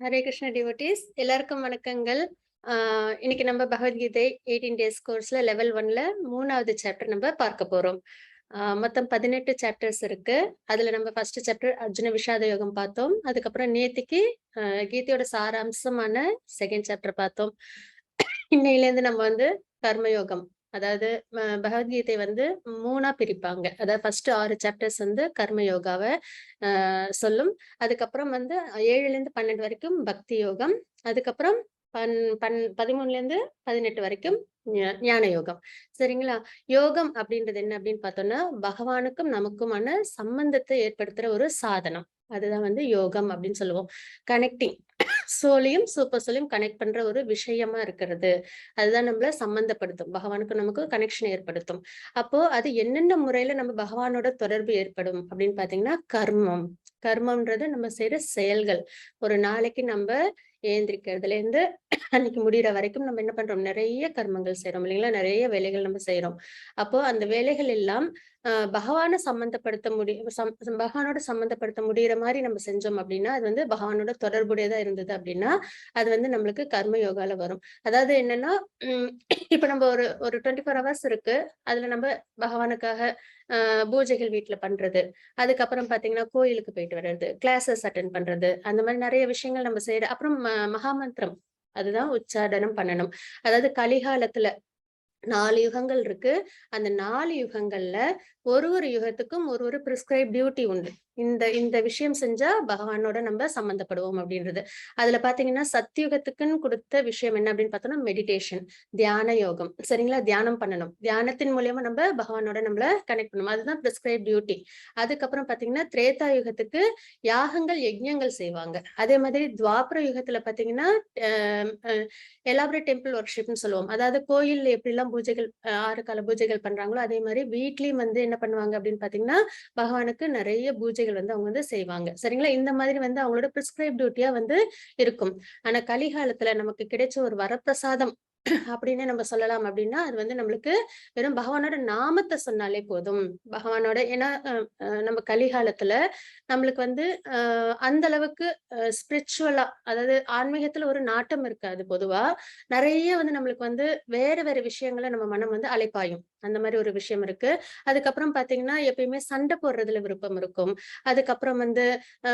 Hare Krishna devotees எல்லாருக்கும் வணக்கங்கள். இன்னைக்கு நம்ம பகவத்கீதை 18 டேஸ் கோர்ஸ்ல லெவல் 1ல 3வது சாப்டர் நம்ம பார்க்க போறோம். மொத்தம் 18 சாப்டர்ஸ் இருக்கு. அதுல நம்ம ஃபர்ஸ்ட் சாப்டர் அர்ஜுன விஷாத யோகம் பார்த்தோம். அதுக்கப்புறம் நேத்திக்கு கீதையோட சாராம்சமான செகண்ட் சாப்டர் பார்த்தோம். இன்னையிலேருந்து நம்ம வந்து கர்மயோகம், அதாவது பகவத்கீதை வந்து 3ஆ பிரிப்பாங்க. அதாவது ஃபர்ஸ்ட் 6 சாப்டர்ஸ் வந்து கர்மயோகாவ சொல்லும். அதுக்கப்புறம் வந்து 7லேருந்து 12 வரைக்கும் பக்தி யோகம். அதுக்கப்புறம் 13லேருந்து 18 வரைக்கும் ஞான யோகம். சரிங்களா? யோகம் அப்படின்றது என்ன அப்படின்னு பார்த்தோம்னா, பகவானுக்கும் நமக்குமான சம்பந்தத்தை ஏற்படுத்துற ஒரு சாதனம். அதுதான் வந்து யோகம் அப்படின்னு சொல்லுவோம். கனெக்டிங் சோலையும் சூப்பர் சோலையும் கனெக்ட் பண்ற ஒரு விஷயமா இருக்கிறது. அதுதான் நம்மள சம்பந்தப்படுத்தும். பகவானுக்கும் நமக்கும் கனெக்ஷன் ஏற்படுத்தும். அப்போ அது என்னென்ன முறையில நம்ம பகவானோட தொடர்பு ஏற்படும் அப்படின்னு பார்த்தீங்கன்னா, கர்மம். கர்மம்ன்றது நம்ம செய்யற செயல்கள். ஒரு நாளைக்கு நம்ம ஏந்திரிக்கிறதுல இருந்து அன்னைக்கு முடியிற வரைக்கும் நம்ம என்ன பண்றோம்? நிறைய கர்மங்கள் செய்றோம் இல்லைங்களா? நிறைய வேலைகள் நம்ம செய்றோம். அப்போ அந்த வேலைகள் எல்லாம் பகவான சம்மந்தப்படுத்த பகவானோட சம்மந்தப்படுத்த முடியிற மாரி நம்ம செஞ்சோம் அப்படின்னா, அது வந்து பகவானோட தொடர்புடையதா இருந்தது அப்படின்னா, அது வந்து நம்மளுக்கு கர்ம யோகால வரும். அதாவது என்னன்னா, ம் இப்ப நம்ம ஒரு ஒரு 24 ஹவர்ஸ் இருக்கு. அதுல நம்ம பகவானுக்காக பூஜைகள் வீட்ல பண்றது. அதுக்கப்புறம் பார்த்தீங்கன்னா, கோயிலுக்கு போயிட்டு வர்றது, கிளாஸஸ் அட்டெண்ட் பண்றது, அந்த மாரி நெறைய விஷயங்கள் நம்ம அப்புறம் மகாமந்திரம். அதுதான் உச்சாடனம் பண்ணணும். அதாவது கலிகாலத்துல 4 யுகங்கள் இருக்கு. அந்த 4 யுகங்கள்ல ஒரு யுகத்துக்கும் ஒரு பிரிஸ்கிரைப் டியூட்டி உண்டு. இந்த இந்த விஷயம் செஞ்சா பகவானோட நம்ம சம்மந்தப்படுவோம் அப்படின்றது. அதுல பாத்தீங்கன்னா, சத்யுகத்துக்குன்னு குடுத்த விஷயம் என்ன அப்படின்னு பார்த்தோம்னா, மெடிடேஷன், தியான யோகம். சரிங்களா? தியானம் பண்ணணும். தியானத்தின் மூலியமா நம்ம பகவானோட நம்மள கனெக்ட் பண்ணணும். அதுதான் பிரிஸ்கிரைப் டியூட்டி. அதுக்கப்புறம் பாத்தீங்கன்னா, திரேதா யுகத்துக்கு யாகங்கள், யஜ்ஞங்கள் செய்வாங்க. அதே மாதிரி துவாபர யுகத்துல பாத்தீங்கன்னா, அ எலாபரேட் டெம்பிள் ஒர்ஷிப்னு சொல்லுவோம். அதாவது கோயில்ல எப்படிலாம் பூஜைகள் 6 கால பூஜைகள் பண்றாங்களோ, அதே மாரி வீட்லயும் வந்து என்ன பண்ணுவாங்க அப்படின்னு பார்த்தீங்கன்னா, பகவானுக்கு நெறைய பூஜைகள் வந்து அவங்க வந்து செய்வாங்க. சரிங்களா? இந்த மாதிரி வந்து அவங்களோட பிரிஸ்கிரைப் டியூட்டியா வந்து இருக்கும். ஆனா கலிகாலத்துல நமக்கு கிடைச்ச ஒரு வரப்பிரசாதம் அப்படின்னு நம்ம சொல்லலாம் அப்படின்னா, அது வந்து நம்மளுக்கு வெறும் பகவானோட நாமத்த சொன்னாலே போதும். பகவானோட ஏன்னா நம்ம கலிகாலத்துல நம்மளுக்கு வந்து அ அந்த அளவுக்கு ஸ்பிரிச்சுவலா, அதாவது ஆன்மீகத்துல ஒரு நாட்டம் இருக்காது பொதுவா. நெறைய வந்து நம்மளுக்கு வந்து வேற வேற விஷயங்கள நம்ம மனம் வந்து அலைப்பாயும். அந்த மாரி ஒரு விஷயம் இருக்கு. அதுக்கப்புறம் பார்த்தீங்கன்னா, எப்பயுமே சண்டை போடுறதுல விருப்பம் இருக்கும். அதுக்கப்புறம் வந்து அ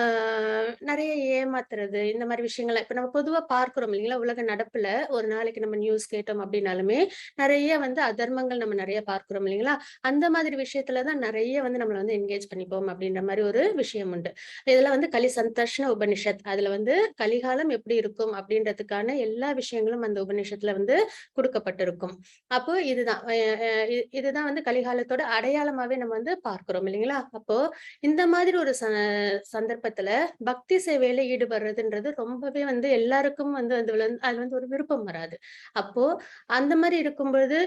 நெறைய ஏமாத்துறது, இந்த மாரி விஷயங்கள இப்ப நம்ம பொதுவா பார்க்கிறோம் இல்லைங்களா? உலக நடப்புல ஒரு நாளைக்கு நம்ம நியூஸ் கேட்டோம் அப்படின்னாலுமே, நெறைய வந்து அதர்மங்கள் நம்ம நெறைய பார்க்கிறோம் இல்லைங்களா? அந்த மாதிரி விஷயத்துல தான் நெறைய வந்து நம்மள வந்து என்கேஜ் பண்ணிப்போம் அப்படின்ற மாரி ஒரு விஷயம் உண்டு. இதெல்லாம் வந்து கலி சந்தர்ஷன உபனிஷத். அதுல வந்து கலிகாலம் எப்படி இருக்கும் அப்படின்றதுக்கான எல்லா விஷயங்களும் அந்த உபநிஷத்துல வந்து குடுக்கப்பட்டிருக்கும். அப்போ இதுதான் இதுதான் வந்து கலிகாலத்தோட அடையாளமாவே நம்ம வந்து பார்க்கிறோம் இல்லைங்களா? அப்போ இந்த மாதிரி ஒரு சந்தர்ப்பத்துல பக்தி சேவையில ஈடுபடுறதுன்றது ரொம்பவே வந்து எல்லாருக்கும் வந்து அதுல வந்து ஒரு விருப்பம் வராது. அப்போ அந்த மாரி இருக்கும்பொழுது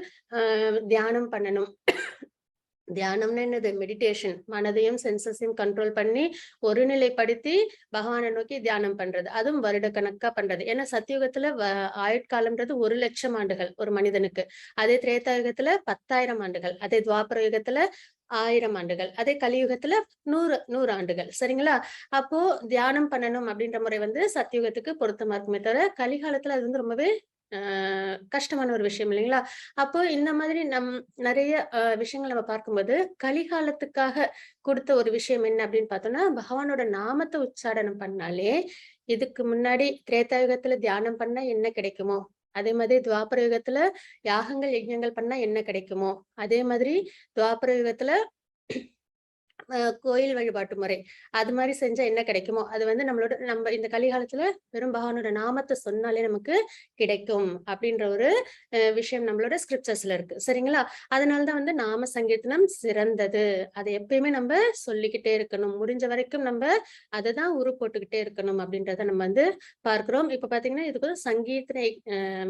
தியானம் பண்ணணும். தியானம்னா என்னது? மெடிடேஷன். மனதையும், சென்சஸையும் கண்ட்ரோல் பண்ணி, ஒருநிலைப்படுத்தி பகவான நோக்கி தியானம் பண்றது. அதுவும் வருடக்கணக்கா பண்றது. ஏன்னா சத்தியுகத்துல ஆயுட்காலம்ன்றது 1,00,000 ஆண்டுகள் ஒரு மனிதனுக்கு. அதே திரேதா யுகத்துல 10,000 ஆண்டுகள். அதே துவாபர யுகத்துல 1000 ஆண்டுகள். அதே கலியுகத்துல 100 ஆண்டுகள். சரிங்களா? அப்போ தியானம் பண்ணணும் அப்படின்ற முறை வந்து சத்தியுகத்துக்கு பொருத்தமா இருக்குமே தவிர, கலிகாலத்துல அது வந்து ரொம்பவே அ கஷ்டமான ஒரு விஷயம் இல்லைங்களா? அப்போ இந்த மாதிரி நெறைய விஷயங்கள் நம்ம பார்க்கும்போது, கலிகாலத்துக்காக குடுத்த ஒரு விஷயம் என்ன அப்படின்னு பார்த்தோம்னா, பகவானோட நாமத்த உச்சாடனம் பண்ணாலே, இதுக்கு முன்னாடி திரேதா யுகத்துல தியானம் பண்ணா என்ன கிடைக்குமோ, அதே மாதிரி துவாபர யுகத்துல யாகங்கள், யஜ்ஞங்கள் பண்ணா என்ன கிடைக்குமோ, அதே மாதிரி துவாபர யுகத்துல கோயில் வழிபாட்டு முறை. அது மாரி செஞ்சா என்ன கிடைக்குமோ, அது வந்து நம்ம இந்த கலிகாலத்துல வெறும் பகவானோட நாமத்த சொன்னாலே நமக்கு கிடைக்கும். அப்படின்ற ஒரு விஷயம் நம்மளோட ஸ்கிரிப்சர்ஸ்ல இருக்கு. சரிங்களா? அதனால தான் வந்து நாம சங்கீர்த்தனம் சிறந்தது. அத எப்பயுமே நம்ப சொல்லிக்கிட்டே இருக்கணும். முடிஞ்ச வரைக்கும் நம்ப அத தான் போட்டுக்கிட்டே இருக்கணும் அப்படின்றத நம்ம வந்து பார்க்கிறோம். இப்ப பார்த்தீங்கன்னா, இதுக்கு ஒரு சங்கீர்த்தனை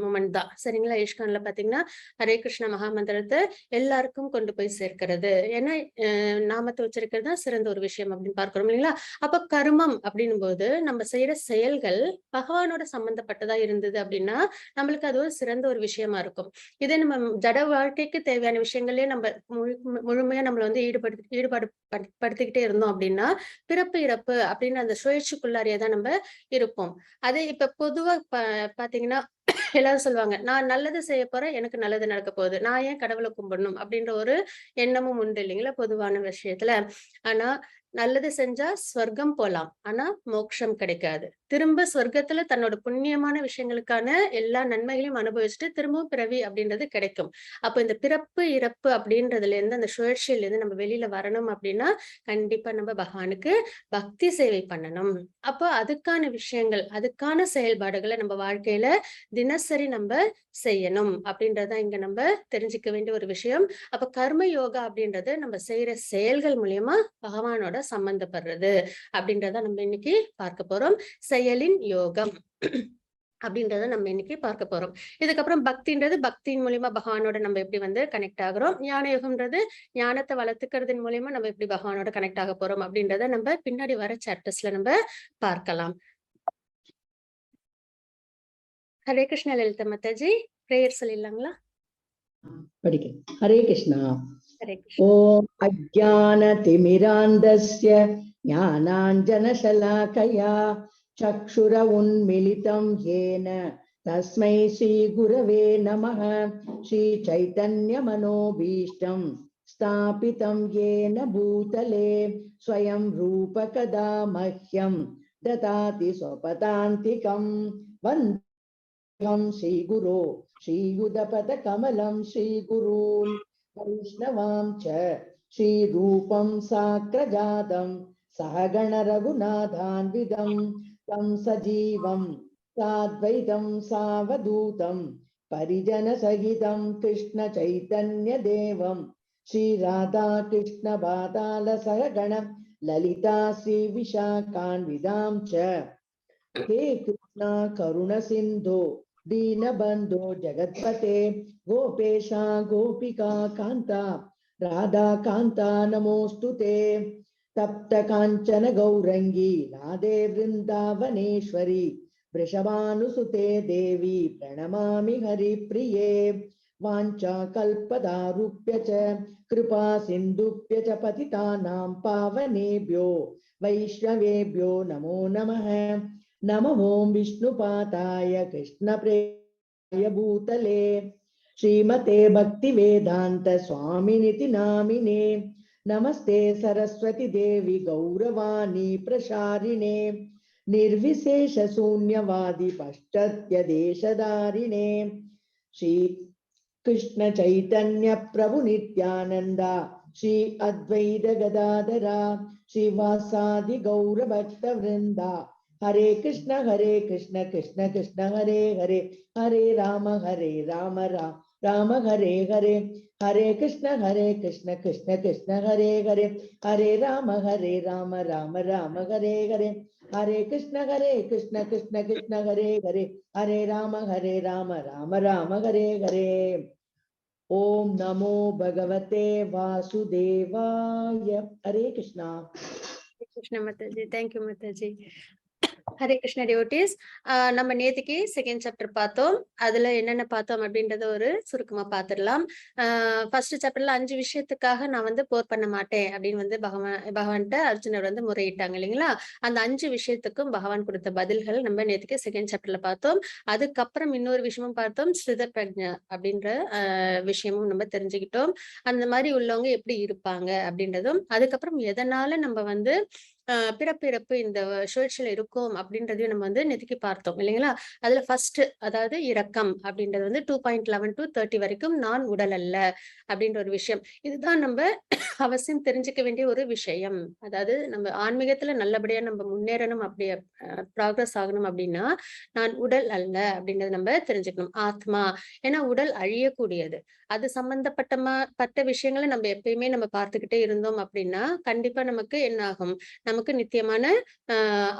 மூமெண்ட் தான். சரிங்களா? இஸ்கான்ல பார்த்தீங்கன்னா, ஹரே கிருஷ்ண மகா மந்திரத்த எல்லாருக்கும் கொண்டு போய் சேர்க்கிறது. ஏன்னா, நாமத்த உச்சரிக்கிறது இருக்கிறது தான் சிறந்த ஒரு விஷயம் அப்படின்னு பார்க்கிறோம் இல்லைங்களா? அப்ப கர்மம் அப்படின்னும் போது நம்ம செய்யற செயல்கள் பகவானோட சம்பந்தப்பட்டதா இருந்தது அப்படின்னா நம்மளுக்கு அது ஒரு சிறந்த ஒரு விஷயமா இருக்கும். இதே நம்ம ஜட வாழ்க்கைக்கு தேவையான விஷயங்களே நம்ம முழுமையா நம்மள வந்து ஈடுபாடு படுத்திக்கிட்டே இருந்தோம் அப்படின்னா பிறப்பு இறப்பு அப்படின்னு அந்த சுழற்சிக்குள்ளாரியே தான் நம்ம இருப்போம். அதே இப்ப பொதுவா பாத்தீங்கன்னா எல்லாரும் சொல்லுவாங்க, நான் நல்லது செய்ய போறேன், எனக்கு நல்லது நடக்க போகுது. நான் ஏன் கடவுள கும்பிடணும்? அப்படின்ற ஒரு எண்ணமும் உண்டு இல்லைங்களா? பொதுவான விஷயத்துல. ஆனா, நல்லது செஞ்சா சொர்க்கம் போலாம். ஆனா, மோட்சம் கிடைக்காது. திரும்ப சொர்க்கத்துல தன்னோட புண்ணியமான விஷயங்களுக்கான எல்லா நன்மைகளையும் அனுபவிச்சுட்டு திரும்பவும் பிறவி அப்படின்றது கிடைக்கும். அப்ப இந்த பிறப்பு, இறப்பு அப்படின்றதுல இருந்து அந்த சுழற்சியில இருந்து நம்ம வெளியில வரணும் அப்படின்னா, கண்டிப்பா நம்ம பகவானுக்கு பக்தி சேவை பண்ணணும். அப்போ அதுக்கான விஷயங்கள், அதுக்கான செயல்பாடுகள நம்ம வாழ்க்கையில தினசரி நம்ப செய்யணும் அப்படின்றதுதான் இங்க நம்ம தெரிஞ்சுக்க வேண்டிய ஒரு விஷயம். அப்ப கர்ம யோகா அப்படின்றது நம்ம செய்யற செயல்கள் மூலியமா பகவானோட சம்பந்தப்படுறது அப்படின்றத நம்ம இன்னைக்கு பார்க்க போறோம். செயலின் யோகம் அப்படின்றத நம்ம இன்னைக்கு பார்க்க போறோம். இதுக்கப்புறம் பக்தின்றது பக்தியின் மூலியமா பகவானோட நம்ம எப்படி வந்து கனெக்ட் ஆகுறோம். ஞான யோகம்ன்றது ஞானத்தை வளர்த்துக்கிறதன் மூலியமா நம்ம எப்படி பகவானோட கனெக்ட் ஆக போறோம் அப்படின்றத நம்ம பின்னாடி வர சாப்டர்ஸ்ல நம்ம பார்க்கலாம். ஹரே கிருஷ்ணா லலிதா மாதாஜி, பிரேயர் சொல்லிடலாங்களா? படிக்கிறேன். ஹரே கிருஷ்ணா. ஹரே கிருஷ்ணா. ஓம் அஜ்ஞானதிமிராந்தஸ்ய ஞானாஞ்சனசலாகயா சக்ஷுர உன்மிலிதம் ஏன தஸ்மை ஸ்ரீ குரவே நமः. ஸ்ரீ சைதன்ய மனோபீஷ்டம் ஸ்தாபிதம் ஏன பூதலே ஸ்வயம் ரூப கதா மஹ்யம் ததாதி ஸ்வபதாந்திகம் வந்தேஹம் ஸ்ரீ குரு ஸ்ரீயுதபத கமலம் ஸ்ரீ குருன் வைஷ்ணவாம் ச ஸ்ரீரூபம் சாக்ரஜாதம் சககண ரகுநாதான்விதம் தம் சஜீவம் சாத்வைதம் சாவதூதம் பரிஜன சகிதம் கிருஷ்ண சைதன்ய தேவம் ஸ்ரீ ராதா கிருஷ்ண பாதால சககண லலிதா ஸ்ரீ விஷாகான்விதாம் ச. ஹே கிருஷ்ணா கருண சிந்தோ दीनबन्धो जगत्पते गोपेशा गोपिका कान्ता राधा कान्ता नमोऽस्तु ते. तप्त काञ्चन गौरंगी राधे वृन्दावनेश्वरी वृषभानुसुते देवी प्रणमामि हरिप्रिये. वाञ्छा कल्पदारुभ्य च कृपा सिन्धुभ्य च पतितानां पावनेभ्यो वैष्णवेभ्यो नमो नमः. नमो ओं विष्णुपादाय कृष्णप्रेमाय भूतले श्रीमते भक्तिवेदांत स्वामिनिति नामिने. नमस्ते सरस्वती देवी गौरवाणी प्रसारिणे निर्विशेष शून्यवादी पाश्चात्य देशधारिणे. श्री कृष्ण चैतन्य प्रभु नित्यानंदा श्री अद्वैत गदाधरा श्रीवासादि गौर भक्त वृंदा. हरे कृष्ण कृष्ण कृष्ण हरे हरे हरे राम राम राम हरे हरे. हरे कृष्ण कृष्ण कृष्ण हरे हरे हरे राम राम राम हरे हरे. हरे कृष्ण कृष्ण कृष्ण हरे हरे हरे राम राम हरे हरे. ओम नमो भगवते वासुदेवाय. हरे कृष्णा. கிருஷ்ண மாதாஜி, தேங்க்யூ மாதாஜி. ஹரே கிருஷ்ண டிவோட்டீஸ். நம்ம நேத்துக்கு செகண்ட் சாப்டர் பார்த்தோம். அதுல என்னென்ன பார்த்தோம் அப்படின்றத ஒரு சுருக்கமா பார்த்துடலாம். ஃபர்ஸ்ட் சாப்டர்ல 5 விஷயத்துக்காக நான் வந்து போர் பண்ண மாட்டேன் அப்படின்னு வந்து பகவான்கிட்ட அர்ஜுனர் வந்து முறையிட்டாங்க இல்லைங்களா? அந்த 5 விஷயத்துக்கும் பகவான் கொடுத்த பதில்கள் நம்ம நேத்துக்கு செகண்ட் சாப்டர்ல பார்த்தோம். அதுக்கப்புறம் இன்னொரு விஷயமும் பார்த்தோம், ஸ்ரித பிரக்ஞா அப்படின்ற விஷயமும் நம்ம தெரிஞ்சுக்கிட்டோம். அந்த மாதிரி உள்ளவங்க எப்படி இருப்பாங்க அப்படின்றதும், அதுக்கப்புறம் எதனால நம்ம வந்து பிறப்பு இந்த சுழற்சியில இருக்கும் அப்படின்றதையும் நம்ம வந்து நெருக்கி பார்த்தோம் இல்லைங்களா? அதுல ஃபர்ஸ்ட் அதாவது இரக்கம் அப்படின்றது வந்து 2.11 to 30 வரைக்கும் நான் உடல் அல்ல அப்படின்ற ஒரு விஷயம். இதுதான் நம்ம அவசியம் தெரிஞ்சுக்க வேண்டிய ஒரு விஷயம். அதாவது நம்ம ஆன்மீகத்துல நல்லபடியா நம்ம முன்னேறணும், அப்படி ப்ராக்ரஸ் ஆகணும் அப்படின்னா நான் உடல் அல்ல அப்படின்றத நம்ம தெரிஞ்சுக்கணும். ஆத்மா, ஏன்னா உடல் அழியக்கூடியது. அது பட்ட விஷயங்களை நம்ம எப்பயுமே நம்ம பார்த்துக்கிட்டே இருந்தோம் அப்படின்னா கண்டிப்பா நமக்கு என்ன ஆகும், நமக்கு நித்தியமான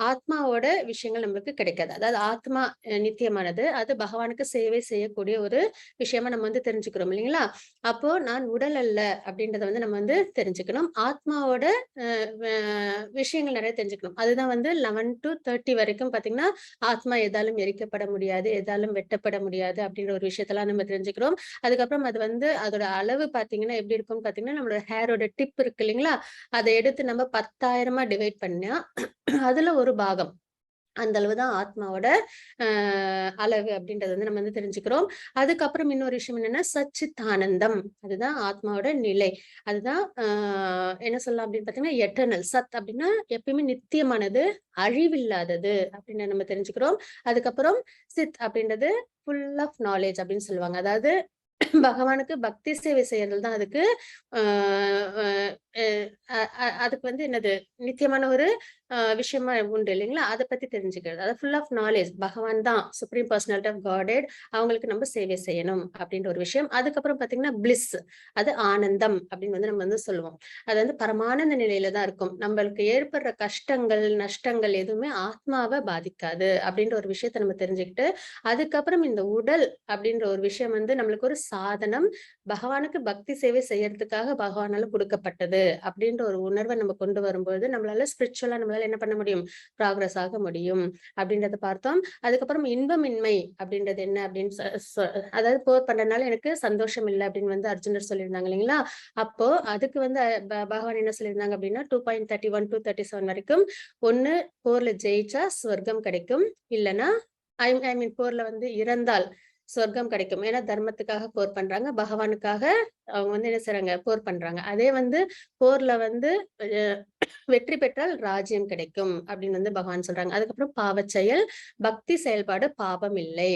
ஆத்மாவோட விஷயங்கள் நம்மளுக்கு கிடைக்காது. அதாவது ஆத்மா நித்தியமானது, அது பகவானுக்கு சேவை செய்யக்கூடிய ஒரு விஷயமா நம்ம வந்து தெரிஞ்சுக்கிறோம் இல்லைங்களா? அப்போ நான் உடல் அல்ல அப்படின்றத வந்து நம்ம வந்து தெரிஞ்சுக்கணும். ஆத்மாவோட விஷயங்கள் நிறைய தெரிஞ்சுக்கணும். அதுதான் வந்து 11 to 30 வரைக்கும் பாத்தீங்கன்னா ஆத்மா எதாலும் எரிக்கப்பட முடியாது, எதாலும் வெட்டப்பட முடியாது அப்படின்ற ஒரு விஷயத்தெல்லாம் நம்ம தெரிஞ்சுக்கிறோம். அதுக்கப்புறம் அது வந்து அதோட அளவு பாத்தீங்கன்னா எப்படி இருக்கும்னு பாத்தீங்கன்னா, நம்மளோட ஹேரோட டிப் இருக்கு இல்லைங்களா? அதை எடுத்து நம்ம 10,000 டிவைட் பண்ணா அதுல ஒரு பாகம். அந்த அளவு தான் ஆத்மாவோட அளவு அப்படின்றத வந்து நம்ம வந்து தெரிஞ்சுக்கிறோம். அதுக்கப்புறம் இன்னொரு விஷயம் என்னன்னா, சச்சித்தானந்தம். அதுதான் ஆத்மாவோட நிலை. அதுதான் என்ன சொல்லலாம் அப்படின்னு பார்த்தீங்கன்னா, எட்டர்னல். சத் அப்படின்னா எப்பயுமே நித்தியமானது, அழிவில்லாதது அப்படின்னு நம்ம தெரிஞ்சுக்கிறோம். அதுக்கப்புறம் சித் அப்படின்றது ஃபுல் ஆஃப் நாலேட்ஜ் அப்படின்னு சொல்லுவாங்க. அதாவது பகவானுக்கு பக்தி சேவை செய்யறது தான் அதுக்கு அதுக்கு வந்து என்னது நித்தியமான ஒரு விஷயமா உண்டு இல்லைங்களா? அதை பத்தி தெரிஞ்சுக்கிறது. அதாவது ஃபுல் ஆஃப் நாலேஜ். பகவான் தான் சுப்ரீம் பர்சனாலிட்டி ஆஃப் காடெட். அவங்களுக்கு நம்ம சேவை செய்யணும் அப்படின்ற ஒரு விஷயம். அதுக்கப்புறம் பாத்தீங்கன்னா பிளிஸ். அது ஆனந்தம் அப்படின்னு வந்து நம்ம வந்து சொல்லுவோம். அது வந்து பரமானந்த நிலையில தான் இருக்கும். நம்மளுக்கு ஏற்படுற கஷ்டங்கள், நஷ்டங்கள் எதுவுமே ஆத்மாவை பாதிக்காது அப்படின்ற ஒரு விஷயத்த நம்ம தெரிஞ்சுக்கிட்டு, அதுக்கப்புறம் இந்த உடல் அப்படின்ற ஒரு விஷயம் வந்து நம்மளுக்கு ஒரு சாதனம். பகவானுக்கு பக்தி சேவை செய்யறதுக்காக பகவானால கொடுக்கப்பட்டது அப்படின்ற ஒரு உணர்வை நம்ம கொண்டு வரும்போது நம்மளால ஸ்பிரிச்சுவலா நம்மளால என்ன பண்ண முடியும், ப்ராக்ரஸ் ஆக முடியும் அப்படின்றத பார்த்தோம். அதுக்கப்புறம் இன்பமின்மை அப்படின்றது என்ன அப்படின்னு அதாவது போர் பண்றதுனால எனக்கு சந்தோஷம் இல்லை அப்படின்னு வந்து அர்ஜுனர் சொல்லியிருந்தாங்க இல்லைங்களா? அப்போ அதுக்கு வந்து பகவான் என்ன சொல்லியிருந்தாங்க அப்படின்னா 2.31 to 37 வரைக்கும், ஒண்ணு போர்ல ஜெயிச்சா சொர்க்கம் கிடைக்கும், இல்லைன்னா ஐ மீன் போர்ல வந்து இறந்தால் சொர்க்கம் கிடைக்கும். ஏன்னா தர்மத்துக்காக போர் பண்றாங்க, பகவானுக்காக அவங்க வந்து என்ன செய்றாங்க, போர் பண்றாங்க. அதே வந்து போர்ல வந்து வெற்றி பெற்றால் ராஜ்யம் கிடைக்கும் அப்படின்னு வந்து பகவான் சொல்றாங்க. அதுக்கப்புறம் பாவச் செயல், பக்தி செயல்பாடு பாவம் இல்லை.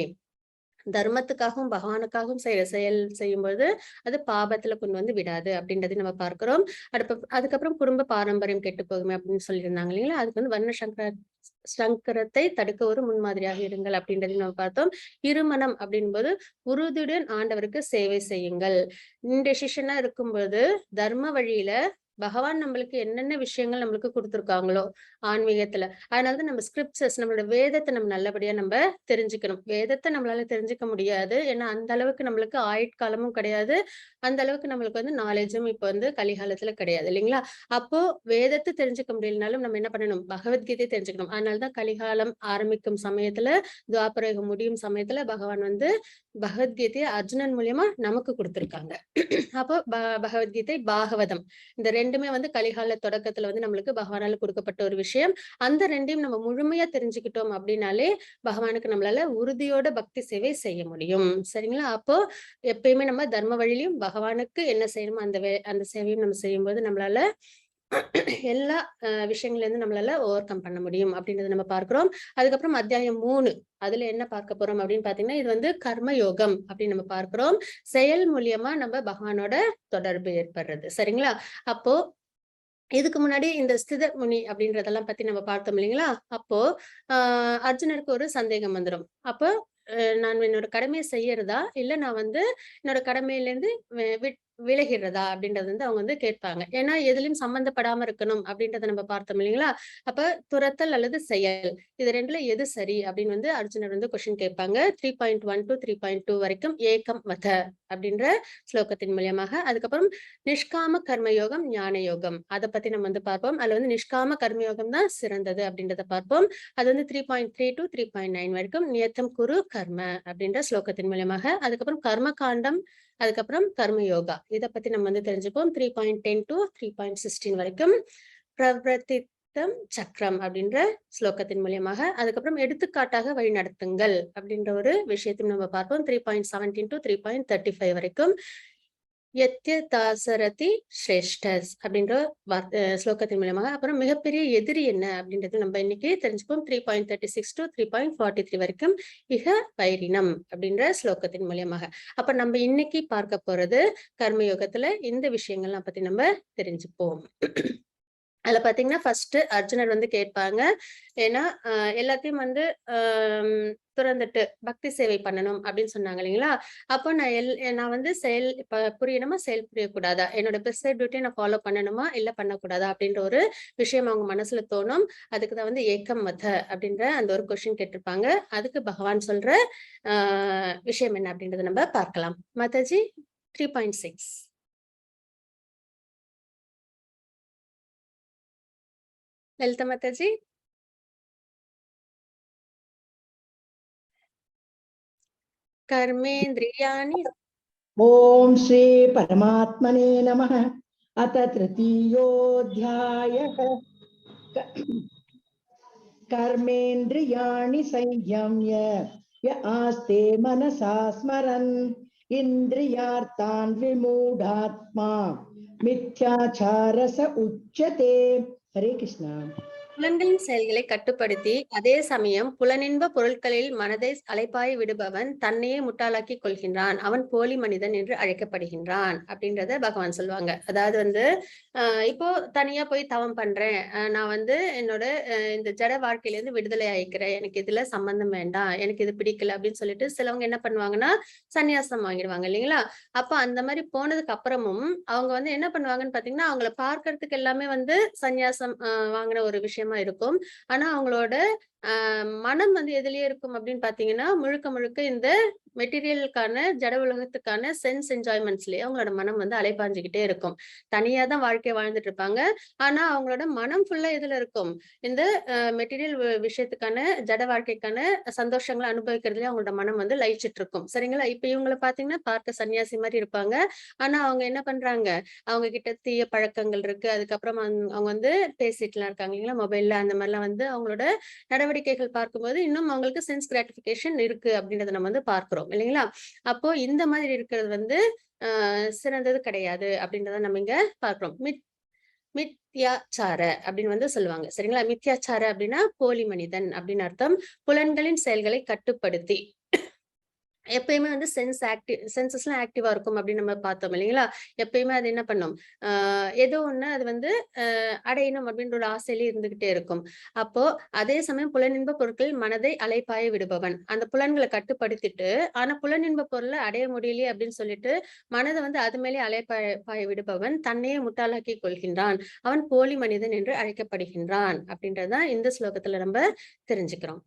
தர்மத்துக்காகவும் பகவானுக்காகவும் செய்யற செயல் செய்யும்போது அது பாபத்துல கொண்டு வந்து விடாது அப்படின்றதை நம்ம பார்க்கிறோம். அதுக்கப்புறம் குடும்ப பாரம்பரியம் கெட்டு போகுமே அப்படின்னு சொல்லியிருந்தாங்க இல்லைங்களா? அதுக்கு வந்து வர்ண சங்கரத்தை தடுக்க ஒரு முன்மாதிரியாக இருங்கள் அப்படின்றதையும் நம்ம பார்த்தோம். இருமனம் அப்படின்போது உறுதியுடன் ஆண்டவருக்கு சேவை செய்யுங்கள். இன்டெசிஷனா இருக்கும்போது தர்ம வழியில பகவான் நம்மளுக்கு என்னென்ன விஷயங்கள் நம்மளுக்கு கொடுத்துருக்காங்களோ ஆன்மீகத்துல, அதனாலதான் நம்ம ஸ்கிரிப்சர்ஸ், நம்மளோட வேதத்தை நம்ம நல்லபடியா நம்ம தெரிஞ்சுக்கணும். வேதத்தை நம்மளால தெரிஞ்சுக்க முடியாது. ஏன்னா அந்த அளவுக்கு நம்மளுக்கு ஆயுட்காலமும் கிடையாது. அந்த அளவுக்கு நம்மளுக்கு வந்து நாலேஜும் இப்ப வந்து கலிகாலத்துல கிடையாது இல்லைங்களா? அப்போ வேதத்தை தெரிஞ்சுக்க முடியலனாலும் நம்ம என்ன பண்ணணும், பகவத்கீதை தெரிஞ்சுக்கணும். அதனாலதான் கலிகாலம் ஆரம்பிக்கும் சமயத்துல, துவாபரயுகம் முடியும் சமயத்துல பகவான் வந்து பகவத்கீதையை அர்ஜுனன் மூலியமா நமக்கு கொடுத்திருக்காங்க. அப்போ பகவத்கீதை, பாகவதம் இந்த ரெண்டுமே வந்து கலிகால தொடக்கத்துல வந்து நம்மளுக்கு பகவானால கொடுக்கப்பட்ட ஒரு விஷயம். அந்த ரெண்டையும் நம்ம முழுமையா தெரிஞ்சுக்கிட்டோம் அப்படின்னாலே பகவானுக்கு நம்மளால உறுதியோட பக்தி சேவை செய்ய முடியும். சரிங்களா? அப்போ எப்பயுமே நம்ம தர்ம வழியிலும் பகவானுக்கு என்ன செய்யணுமோ அந்த சேவையும் நம்ம செய்யும்போது நம்மளால எல்லா விஷயங்கள்ல இருந்து நம்மளால ஓவர் கம் பண்ண முடியும் அப்படின்றத நம்ம பார்க்கிறோம். அதுக்கப்புறம் அத்தியாயம் 3 அதுல என்ன பார்க்க போறோம் அப்படின்னு பாத்தீங்கன்னா, இது வந்து கர்ம யோகம் அப்படின்னு நம்ம பார்க்கிறோம். செயல் மூலியமா நம்ம பகவானோட தொடர்பு ஏற்படுறது. சரிங்களா? அப்போ இதுக்கு முன்னாடி இந்த ஸ்தித முனி அப்படின்றதெல்லாம் பத்தி நம்ம பார்த்தோம் இல்லைங்களா? அப்போ அர்ஜுனருக்கு ஒரு சந்தேகம் வந்துரும். அப்போ நான் என்னோட கடமையை செய்யறதா, இல்ல நான் வந்து என்னோட கடமையில இருந்து விலகிறதா அப்படின்றது வந்து அவங்க வந்து கேட்பாங்க. ஏன்னா எதுலயும் சம்பந்தப்படாம இருக்கணும் அப்படின்றத நம்ம பார்த்தோம் இல்லைங்களா? அப்ப துரத்தல் அல்லது செயல், இது 2ல எது சரி அப்படின்னு வந்து அர்ஜுனர் வந்து கொஸ்டின் கேட்பாங்க. 3.1 to 3.2 வரைக்கும் ஏகம் வத அப்படின்ற ஸ்லோகத்தின் மூலியமாக. அதுக்கப்புறம் நிஷ்காம கர்மயோகம், ஞான யோகம், அதை பத்தி நம்ம வந்து பார்ப்போம். அதுல வந்து நிஷ்காம கர்மயோகம் தான் சிறந்தது அப்படின்றத பார்ப்போம். அது வந்து 3.3 to 3.9 வரைக்கும் நியத்தம் குரு கர்ம அப்படின்ற ஸ்லோகத்தின் மூலியமாக. அதுக்கப்புறம் கர்ம காண்டம், அதுக்கப்புறம் கர்ம யோகா, இதை பத்தி நம்ம வந்து தெரிஞ்சுப்போம். 3.10 to 3.16 வரைக்கும் பிரவர்த்தித்தம் சக்கரம் அப்படின்ற ஸ்லோகத்தின் மூலியமாக. அதுக்கப்புறம் எடுத்துக்காட்டாக வழி நடத்துங்கள் அப்படின்ற ஒரு விஷயத்தையும் நம்ம பார்ப்போம். 3.17 to 3.35 வரைக்கும் தாசரதி ஸ்ரேஷ்டஸ் அப்படின்ற ஸ்லோகத்தின் மூலமாக. அப்புறம் மிகப்பெரிய எதிரி என்ன அப்படின்றது நம்ம இன்னைக்கு தெரிஞ்சுப்போம். 3.36 to 3.43 வரைக்கும் இக வைரினம் அப்படின்ற ஸ்லோகத்தின் மூலியமாக. அப்ப நம்ம இன்னைக்கு பார்க்க போறது கர்மயோகத்துல இந்த விஷயங்கள்லாம் பத்தி நம்ம தெரிஞ்சுப்போம். அதுல பாத்தீங்கன்னா ஃபர்ஸ்ட் அர்ஜுனர் வந்து கேட்பாங்க. ஏன்னா எல்லாத்தையும் வந்து துறந்துட்டு பக்தி சேவை பண்ணணும் அப்படின்னு சொன்னாங்க இல்லைங்களா? அப்போ நான் வந்து செயல் புரியணுமா, செயல் புரியக்கூடாதா? என்னோட பிரிஸ்கிரைப்ட் டியூட்டிய நான் ஃபாலோ பண்ணணுமா, இல்ல பண்ணக்கூடாதா? அப்படின்ற ஒரு விஷயம் அவங்க மனசுல தோணும். அதுக்கு தான் வந்து ஏக்கம் மத அப்படின்ற அந்த ஒரு கொஸ்டின் கேட்டிருப்பாங்க. அதுக்கு பகவான் சொல்ற அ விஷயம் என்ன அப்படின்றத நம்ம பார்க்கலாம். மாதாஜி 3.6. லலிதா மாதாஜி. कर्मेन्द्रियाणि ॐ श्री परमात्मने नमः। अथ तृतीयोऽध्यायः। कर्मेन्द्रियाणि संयम्य य आस्ते मनसा स्मरन् इन्द्रियार्थान् विमूढात्मा मिथ्याचारस उच्यते। हरे कृष्ण। புலன்களின் செயல்களை கட்டுப்படுத்தி அதே சமயம் புலனின்ப பொருட்களில் மனதை அலைப்பாய விடுபவன் தன்னையே முட்டாளாக்கி கொள்கின்றான். அவன் போலி மனிதன் என்று அழைக்கப்படுகின்றான் அப்படின்றத பகவான் சொல்லுவாங்க. அதாவது வந்து இப்போ தனியா போய் தவம் பண்றேன், நான் வந்து என்னோட இந்த ஜட வாழ்க்கையில இருந்து விடுதலை ஆயிக்கிறேன், எனக்கு இதுல சம்பந்தம் வேண்டாம், எனக்கு இது பிடிக்கல அப்படின்னு சொல்லிட்டு சிலவங்க என்ன பண்ணுவாங்கன்னா சன்னியாசம் வாங்கிடுவாங்க இல்லைங்களா? அப்ப அந்த மாதிரி போனதுக்கு அப்புறமும் அவங்க வந்து என்ன பண்ணுவாங்கன்னு பாத்தீங்கன்னா, அவங்கள பார்க்கறதுக்கு எல்லாமே வந்து சன்னியாசம் வாங்கின ஒரு விஷயமா இருக்கும். ஆனா அவங்களோட மனம் வந்து எதுலயே இருக்கும் அப்படின்னு பாத்தீங்கன்னா, முழுக்க முழுக்க இந்த மெட்டீரியலுக்கான ஜட உலகத்துக்கான சென்ஸ் என்ஜாய்மெண்ட்ஸ்லயே அவங்களோட மனம் வந்து அலைபாஞ்சுகிட்டே இருக்கும். தனியா தான் வாழ்க்கைய வாழ்ந்துட்டு இருப்பாங்க. ஆனா அவங்களோட மனம் ஃபுல்லா எதுல இருக்கும்? இந்த மெட்டீரியல் விஷயத்துக்கான ஜட வாழ்க்கைக்கான சந்தோஷங்கள அனுபவிக்கிறதுலயே அவங்களோட மனம் வந்து லயிச்சிட்டு இருக்கும். சரிங்களா? இப்ப இவங்கள பாத்தீங்கன்னா பார்க்க சன்னியாசி மாரி இருப்பாங்க. ஆனா அவங்க என்ன பண்றாங்க? அவங்க கிட்ட தீய பழக்கங்கள் இருக்கு. அதுக்கப்புறம் அவங்க வந்து பேசிட்டுலாம் இருக்காங்க இல்லைங்களா? மொபைல்ல அந்த மாரிலாம் வந்து அவங்களோட நடவடிக்கைகள் பார்க்கும்போது இன்னும் அவங்களுக்கு சென்ஸ் கிராட்டிஃபிகேஷன் இருக்கு அப்படின்றத நம்ம வந்து பார்க்கிறோம் இல்லைங்களா? அப்போ இந்த மாதிரி இருக்கிறது வந்து சிறந்தது கிடையாது அப்படின்றத நம்ம இங்க பார்க்கிறோம். மித்யாச்சார அப்படின்னு வந்து சொல்லுவாங்க. சரிங்களா? மித்யாச்சார அப்படின்னா போலி மனிதன் அப்படின்னு அர்த்தம். புலன்களின் செயல்களை கட்டுப்படுத்தி எப்பயுமே வந்து சென்சஸ்லாம் ஆக்டிவா இருக்கும் அப்படின்னு நம்ம பார்த்தோம் இல்லைங்களா? எப்பயுமே அது என்ன பண்ணும்? ஆ ஏதோ ஒண்ணு அது வந்து அடையணும் அப்படின்ற ஒரு ஆசையிலே இருந்துகிட்டே இருக்கும். அப்போ அதே சமயம் புலனின்ப பொருட்கள் மனதை அலைபாய விடுபவன். அந்த புலன்கள கட்டுப்படுத்திட்டு, ஆனா புலனின்ப பொருள அடைய முடியலையே அப்படின்னு சொல்லிட்டு, மனத வந்து அது மேலே பாய விடுபவன் தன்னையே முட்டாளாக்கிக் கொள்கின்றான். அவன் போலி மனிதன் என்று அழைக்கப்படுகின்றான். அப்படின்றது தான் இந்த ஸ்லோகத்துல நம்ம தெரிஞ்சுக்கிறோம்.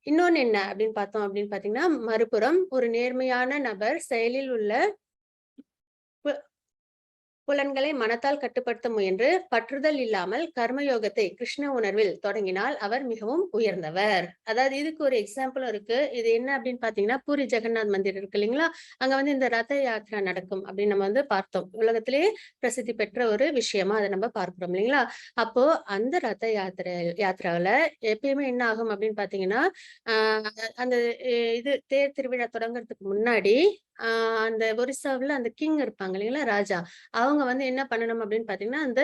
இன்னொன்னு என்ன அப்படின்னு பார்த்தோம் அப்படின்னு பார்த்தீங்கன்னா, மறுபுறம் ஒரு நேர்மையான நபர் செயலில் உள்ள பு புலன்களை மனத்தால் கட்டுப்படுத்த முயன்று பற்றுதல் இல்லாமல் கர்மயோகத்தை கிருஷ்ண உணர்வில் தொடங்கினால் அவர் மிகவும் உயர்ந்தவர். அதாவது இதுக்கு ஒரு எக்ஸாம்பிளும் இருக்கு. இது என்ன அப்படின்னு பாத்தீங்கன்னா, பூரி ஜெகநாத் மந்திர் இருக்கு இல்லைங்களா? அங்க வந்து இந்த ரத யாத்திரா நடக்கும் அப்படின்னு நம்ம வந்து பார்த்தோம். உலகத்திலேயே பிரசித்தி பெற்ற ஒரு விஷயமா அதை நம்ம பார்க்கிறோம் இல்லைங்களா? அப்போ அந்த ரத யாத்திராவில எப்பயுமே என்ன ஆகும் அப்படின்னு பாத்தீங்கன்னா, ஆஹ் அந்த இது தேர் திருவிழா தொடங்குறதுக்கு முன்னாடி அந்த ஒரிசாவுல அந்த கிங் இருப்பாங்க இல்லைங்களா? ராஜா. அவங்க வந்து என்ன பண்ணணும் அப்படின்னு பார்த்தீங்கன்னா, அந்த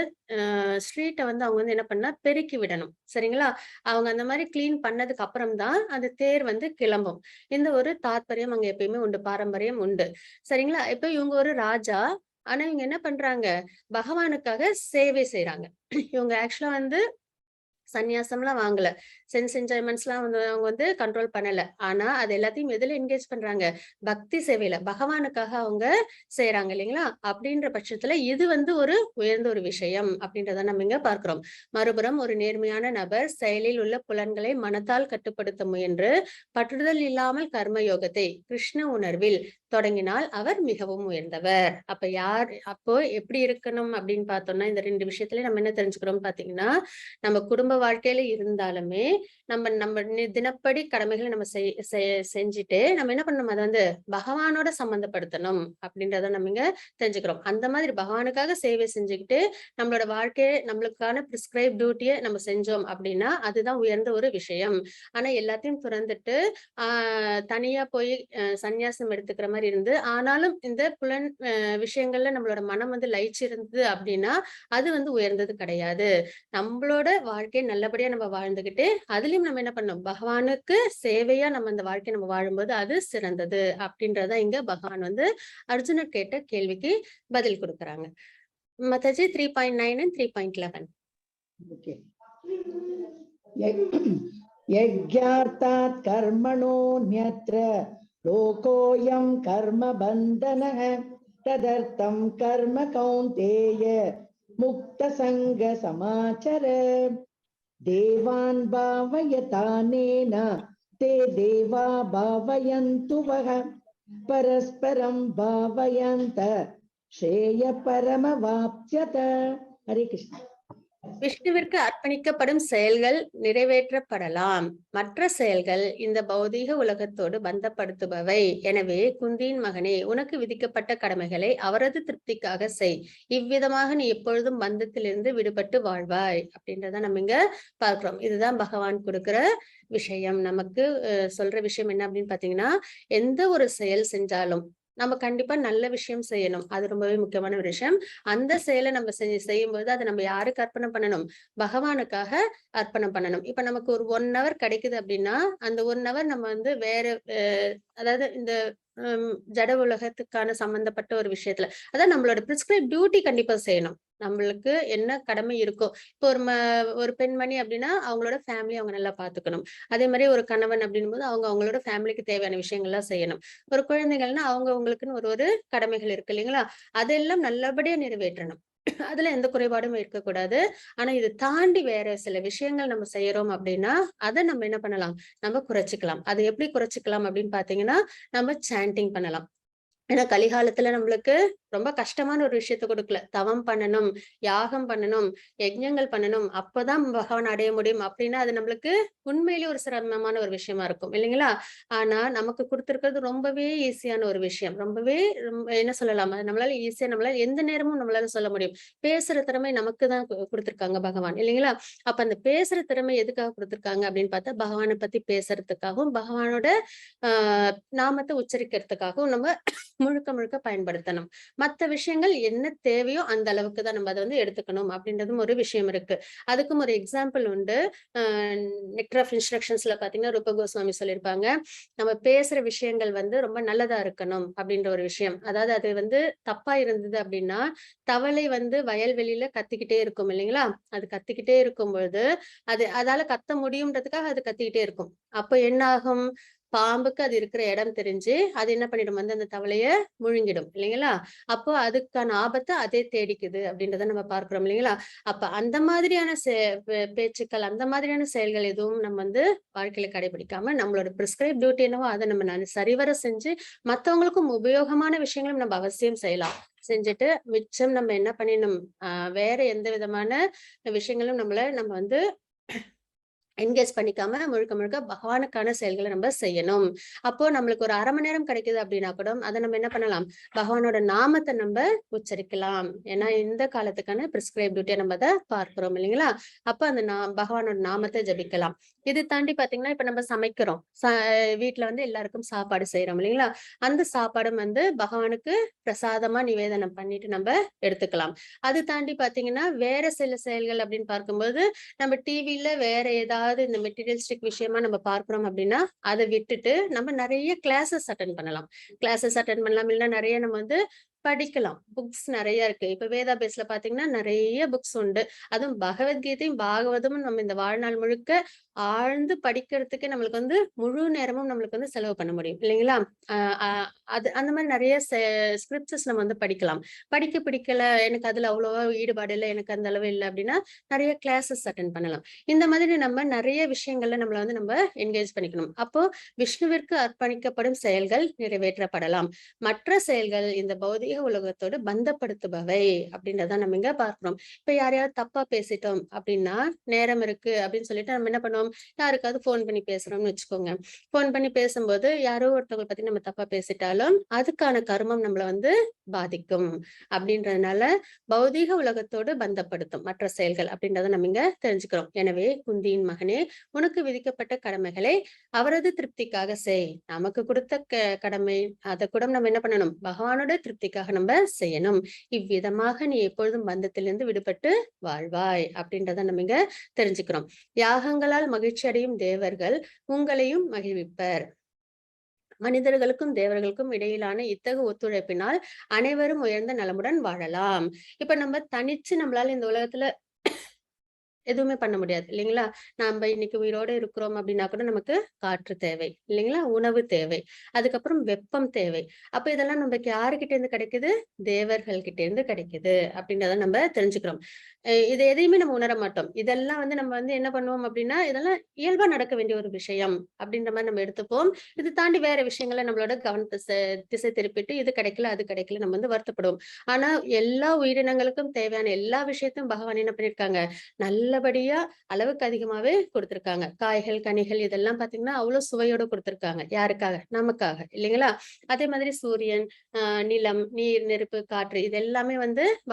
ஸ்ட்ரீட்ட வந்து அவங்க வந்து என்ன பண்ணா பெருக்கி விடணும். சரிங்களா? அவங்க அந்த மாரி கிளீன் பண்ணதுக்கு அப்புறம் தான் அந்த தேர் வந்து கிளம்பும். இந்த ஒரு தாத்பரியம் அங்க எப்பயுமே உண்டு. பாரம்பரியம் உண்டு. சரிங்களா? இப்ப இவங்க ஒரு ராஜா. ஆனா இவங்க என்ன பண்றாங்க? பகவானுக்காக சேவை செய்றாங்க. இவங்க ஆக்சுவலா வந்து சந்நியாசம்லாம் வாங்கல. சென்ஸ் என்ஜாய்மென்ட்ஸ்லாம் வந்து அவங்க வந்து கண்ட்ரோல் பண்ணல. ஆனா, அது எல்லாத்தையும் எதுல என்கேஜ் பண்றாங்க? பக்தி சேவையில. பகவானுக்காக அவங்க செய்றாங்க இல்லைங்களா? அப்படின்ற பட்சத்துல இது வந்து ஒரு உயர்ந்த ஒரு விஷயம் அப்படின்றத நம்ம இங்க பார்க்கிறோம். மறுபுறம் ஒரு நேர்மையான நபர் செயலில் உள்ள புலன்களை மனத்தால் கட்டுப்படுத்த முயன்று, பற்றுதல் இல்லாமல் கர்ம யோகத்தை கிருஷ்ண உணர்வில் தொடங்கினால் அவர் மிகவும் உயர்ந்தவர். அப்போ எப்படி இருக்கணும் அப்படின்னு பார்த்தோம்னா, இந்த 2 விஷயத்துல நம்ம என்ன தெரிஞ்சுக்கிறோம் பார்த்தீங்கன்னா, நம்ம குடும்ப வாழ்க்கையில இருந்தாலுமே, நம்ம நம்ம தினப்படி கடமைகள நம்ம செஞ்சுட்டு, நம்ம என்ன பண்ணணும்? அத வந்து பகவானோட சம்மந்தப்படுத்தணும் அப்படின்றத நம்ம இங்க தெரிஞ்சுக்கிறோம். அந்த மாதிரி பகவானுக்காக சேவை செஞ்சுக்கிட்டு, நம்மளோட வாழ்க்கைய நம்மளுக்கான பிரிஸ்கிரைப் டியூட்டிய நம்ம செஞ்சோம் அப்படின்னா, அதுதான் உயர்ந்த ஒரு விஷயம். ஆனா எல்லாத்தையும் துறந்துட்டு, ஆ தனியா போய் சந்நியாசம் எடுத்துக்கிற மாரி இருந்து, ஆனாலும் இந்த புலன் விஷயங்கள்ல நம்மளோட மனம் வந்து லயிச்சிருந்தது அப்படின்னா, அது வந்து உயர்ந்தது கிடையாது. நம்மளோட வாழ்க்கைய நல்லபடியா நம்ம வாழ்ந்துகிட்டு, அதுலயும் நம்ம என்ன பண்ணணும்? பகவானுக்கு சேவையா நம்ம அந்த வாழ்க்கைய நம்ம வாழும்போது, அது சிறந்தது. அப்படின்றத இங்க பகவான் வந்து அர்ஜுனர் கேட்ட கேள்விக்கு பதில் குடுக்குறாங்க. Mataji 3.9 and 3.11. Okay. यज्ञार्थात् कर्मणोऽन्यत्र लोकोऽयं कर्म बन्धनः तदर्थं कर्म कौन्तेय मुक्तसङ्ग समाचर देवान् भावयतानेन ते देवा भावयन्तु वः परस्परं भावयन्त श्रेय परमवाप्स्यत. हरे कृष्ण. விஷ்ணுவிற்கு அர்ப்பணிக்கப்படும் செயல்கள் நிறைவேற்றப்படலாம். மற்ற செயல்கள் இந்த பௌதீக உலகத்தோடு பந்தப்படுத்துபவை. எனவே குந்தியின் மகனே, உனக்கு விதிக்கப்பட்ட கடமைகளை அவரது திருப்திக்காக செய். இவ்விதமாக நீ எப்பொழுதும் பந்தத்திலிருந்து விடுபட்டு வாழ்வாய் அப்படின்றத நம்ம இங்க பார்க்கிறோம். இதுதான் பகவான் கொடுக்கிற விஷயம். நமக்கு சொல்ற விஷயம் என்ன அப்படின்னு பாத்தீங்கன்னா, எந்த ஒரு செயல் செஞ்சாலும் நம்ம கண்டிப்பா நல்ல விஷயம் செய்யணும். அது ரொம்பவே முக்கியமான ஒரு விஷயம். அந்த செயலை நம்ம செய்யும்போது அதை நம்ம யாருக்கு அர்ப்பணம் பண்ணணும்? பகவானுக்காக அர்ப்பணம் பண்ணணும். இப்ப நமக்கு ஒரு 1 hour கிடைக்குது அப்படின்னா, அந்த 1 hour நம்ம வந்து வேற அதாவது இந்த ஜட உலகத்துக்கான சம்பந்தப்பட்ட ஒரு விஷயத்துல, அதான் நம்மளோட பிரிஸ்கிரைப் டியூட்டி கண்டிப்பா செய்யணும். நம்மளுக்கு என்ன கடமை இருக்கோ, இப்போ ஒரு பெண்மணி அப்படின்னா அவங்களோட ஃபேமிலி அவங்க நல்லா பாத்துக்கணும். அதே மாதிரி ஒரு கணவன் அப்படின்னும் போது அவங்களோட ஃபேமிலிக்கு தேவையான விஷயங்கள்லாம் செய்யணும். ஒரு குழந்தைகள்னா அவங்களுக்குன்னு ஒரு கடமைகள் இருக்கு இல்லைங்களா? அதெல்லாம் நல்லபடியா நிறைவேற்றணும். அதுல எந்த குறைபாடும் இருக்கக்கூடாது. ஆனா இது தாண்டி வேற சில விஷயங்கள் நம்ம செய்யறோம் அப்படின்னா, அதை நம்ம என்ன பண்ணலாம்? நம்ம குறைச்சிக்கலாம். அது எப்படி குறைச்சிக்கலாம் அப்படின்னு பாத்தீங்கன்னா, நம்ம சாண்டிங் பண்ணலாம். ஏன்னா கலிகாலத்துல நம்மளுக்கு ரொம்ப கஷ்டமான ஒரு விஷயத்த கொடுக்கல. தவம் பண்ணணும், யாகம் பண்ணணும், யஜ்ஞங்கள் பண்ணணும், அப்பதான் பகவான் அடைய முடியும் அப்படின்னா அது நம்மளுக்கு உண்மையிலேயே ஒரு சிரமமான ஒரு விஷயமா இருக்கும் இல்லைங்களா? ஆனா நமக்கு கொடுத்திருக்கிறது ரொம்பவே ஈஸியான ஒரு விஷயம். ரொம்பவே என்ன சொல்லலாம், நம்மளால ஈஸியா நம்மளால எந்த நேரமும் நம்மளால சொல்ல முடியும். பேசுற திறமை நமக்கு தான் கொடுத்திருக்காங்க பகவான் இல்லைங்களா? அப்ப அந்த பேசுற திறமை எதுக்காக கொடுத்திருக்காங்க அப்படின்னு பார்த்தா, பகவானை பத்தி பேசுறதுக்காகவும் பகவானோட நாமத்தை உச்சரிக்கிறதுக்காகவும் நம்ம முழுக்க முழுக்க பயன்படுத்தணும். மத்த விஷயங்கள் என்ன தேவையோ அந்த அளவுக்கு தான் நம்ம அதை வந்து எடுத்துக்கணும் அப்படின்றதும் ஒரு விஷயம் இருக்கு. அதுக்கும் ஒரு எக்ஸாம்பிள் உண்டு. நெக்டர் ஆஃப் இன்ஸ்ட்ரக்ஷன்ஸ்ல பாத்தீங்கன்னா ரூப கோஸ்வாமி சொல்லியிருப்பாங்க, நம்ம பேசுற விஷயங்கள் வந்து ரொம்ப நல்லதா இருக்கணும் அப்படின்ற ஒரு விஷயம். அதாவது அது வந்து தப்பா இருந்தது அப்படின்னா, தவளை வந்து வயல்வெளியில கத்திக்கிட்டே இருக்கும் இல்லைங்களா? அது கத்திக்கிட்டே இருக்கும்பொழுது அதால கத்த முடியும்ன்றதுக்காக அது கத்திக்கிட்டே இருக்கும். அப்ப என்ன ஆகும்? பாம்புக்கு அது இருக்கிற இடம் தெரிஞ்சு அது என்ன பண்ணிடும், வந்து அந்த தவளைய முழுங்கிடும் இல்லைங்களா? அப்போ அதுக்கான ஆபத்தை அதே தேடிக்குது அப்படின்றத நம்ம பார்க்கிறோம் இல்லைங்களா? அப்ப அந்த மாதிரியான பேச்சுக்கள், அந்த மாதிரியான செயல்கள் எதுவும் நம்ம வந்து வாழ்க்கையில கடைபிடிக்காம நம்மளோட பிரிஸ்கிரைப் டியூட்டி என்னவோ அதை நம்ம சரிவர செஞ்சு மத்தவங்களுக்கும் உபயோகமான விஷயங்களும் நம்ம அவசியம் செய்யலாம். செஞ்சுட்டு மிச்சம் நம்ம என்ன பண்ணிடணும், வேற எந்த விதமான விஷயங்களும் நம்ம வந்து என்கேஜ் பண்ணிக்காம முழுக்க முழுக்க பகவானுக்கான செயல்களை நம்ம செய்யணும். அப்போ நம்மளுக்கு ஒரு 1/2 மணி நேரம் கிடைக்குது அப்படின்னா கூட அதை நம்ம என்ன பண்ணலாம்? பகவானோட நாமத்தை நம்ம உச்சரிக்கலாம். ஏன்னா இந்த காலத்துக்கான பிரிஸ்கிரைப் டியூட்டியை நம்ம அதை பார்க்கிறோம் இல்லைங்களா? அப்ப அந்த பகவானோட நாமத்தை ஜபிக்கலாம். இது தாண்டி பாத்தீங்கன்னா இப்ப நம்ம சமைக்கிறோம், வீட்டுல வந்து எல்லாருக்கும் சாப்பாடு செய்யறோம் இல்லைங்களா? அந்த சாப்பாடும் வந்து பகவானுக்கு பிரசாதமா நிவேதனம் பண்ணிட்டு நம்ம எடுத்துக்கலாம். அது தாண்டி பாத்தீங்கன்னா வேற சில செயல்கள் அப்படின்னு பார்க்கும்போது, நம்ம டிவில வேற ஏதாவது இந்த மெட்டீரியல்ஸ்டிக் விஷயமா நம்ம பார்க்கிறோம் அப்படின்னா அதை விட்டுட்டு நம்ம நிறைய கிளாஸஸ் அட்டென்ட் பண்ணலாம். இல்லைன்னா நிறைய நம்ம வந்து படிக்கலாம். புக்ஸ் நிறைய இருக்கு. இப்ப வேதா பேஸ்ல பாத்தீங்கன்னா நிறைய புக்ஸ் உண்டு. அதுவும் பகவத்கீதையும் பாகவதமும் நம்ம இந்த வாழ்நாள் முழுக்க ஆழ்ந்து படிக்கிறதுக்கு நம்மளுக்கு வந்து முழு நேரமும் நம்மளுக்கு வந்து செலவு பண்ண முடியும் இல்லைங்களா? அது அந்த மாதிரி நிறைய ஸ்கிரிப்சர்ஸ் நம்ம வந்து படிக்கலாம். பிடிக்கல, எனக்கு அதுல அவ்வளவா ஈடுபாடு இல்லை, எனக்கு அந்த அளவு இல்லை அப்படின்னா நிறைய கிளாஸஸ் அட்டென்ட் பண்ணலாம். இந்த மாதிரி நம்ம நிறைய விஷயங்கள்ல நம்மள வந்து நம்ம என்கேஜ் பண்ணிக்கணும். அப்போ விஷ்ணுவிற்கு அர்ப்பணிக்கப்படும் செயல்கள் நிறைவேற்றப்படலாம். மற்ற செயல்கள் இந்த பௌதிக உலகத்தோடு பந்தப்படுத்துபவை அப்படின்றத நம்ம இங்க பார்க்கிறோம். இப்ப யாரையாவது தப்பா பேசிட்டோம் அப்படின்னா, நேரம் இருக்கு அப்படின்னு சொல்லிட்டு நம்ம என்ன பண்ணுவோம், யாருக்காவது போன் பண்ணி பேசுறோம்னு வச்சுக்கோங்க. போன் பண்ணி பேசும்போது யாரோ ஒருத்தவங்களை பத்தி நம்ம தப்பா பேசிட்டாலும் அதுக்கான கர்மம் நம்மள வந்து பாதிக்கும். அப்படின்றதுனால பௌதீக உலகத்தோடு பந்தப்படுத்தும் மற்ற செயல்கள் அப்படின்றத நம்ம இங்க தெரிஞ்சுக்கிறோம். எனவே குந்தியின் மகனே, உனக்கு விதிக்கப்பட்ட கடமைகளை அவரது திருப்திக்காக செய். நமக்கு கொடுத்த கடமை அதை கூட நம்ம என்ன பண்ணணும், பகவானோட திருப்திக்காக நம்ம செய்யணும். இவ்விதமாக நீ எப்பொழுதும் பந்தத்திலிருந்து விடுபட்டு வாழ்வாய் அப்படின்றத நம்ம இங்க தெரிஞ்சுக்கிறோம். யாகங்களால் மகிழ்ச்சி அடையும் தேவர்கள் உங்களையும் மகிழ்விப்பர். மனிதர்களுக்கும் தேவர்களுக்கும் இடையிலான இத்தகு ஒத்துழைப்பினால் அனைவரும் உயர்ந்த நலமுடன் வாழலாம். இப்ப நம்ம தனிச்சு நம்மளால இந்த உலகத்துல எதுவுமே பண்ண முடியாது இல்லைங்களா? நம்ம இன்னைக்கு உயிரோட இருக்கிறோம் அப்படின்னா கூட நமக்கு காற்று தேவை இல்லைங்களா? உணவு தேவை. அதுக்கப்புறம் வெப்பம் தேவை. அப்ப இதெல்லாம் நமக்கு யாருகிட்ட இருந்து கிடைக்குது? தேவர்கள் கிட்ட இருந்து கிடைக்குது அப்படின்றத நம்ம தெரிஞ்சுக்கிறோம். இது எதையுமே நம்ம உணர மாட்டோம். இதெல்லாம் நம்ம என்ன பண்ணுவோம் அப்படின்னா, இதெல்லாம் இயல்பா நடக்க வேண்டிய ஒரு விஷயம் அப்படின்ற மாதிரி நம்ம எடுத்துப்போம். இது தாண்டி வேற விஷயங்கள நம்மளோட கவனத்தை திசை திருப்பிட்டு இது கிடைக்கல, அது கிடைக்கல நம்ம வருத்தப்படுவோம். ஆனா எல்லா உயிரினங்களுக்கும் தேவையான எல்லா விஷயத்தையும் பகவான் என்ன பண்ணியிருக்காங்க? நல்லபடியா அளவுக்கு அதிகமாவே குடுத்திருக்காங்க. காய்கள், கனிகள் இதெல்லாம் பார்த்தீங்கன்னா, அவ்ளோ சுவையோட குடுத்திருக்காங்க. யாருக்காக? நமக்காக இல்லைங்களா? அதே மாதிரி சூரியன், நிலம், நீர், நெருப்பு, காற்று இது எல்லாமே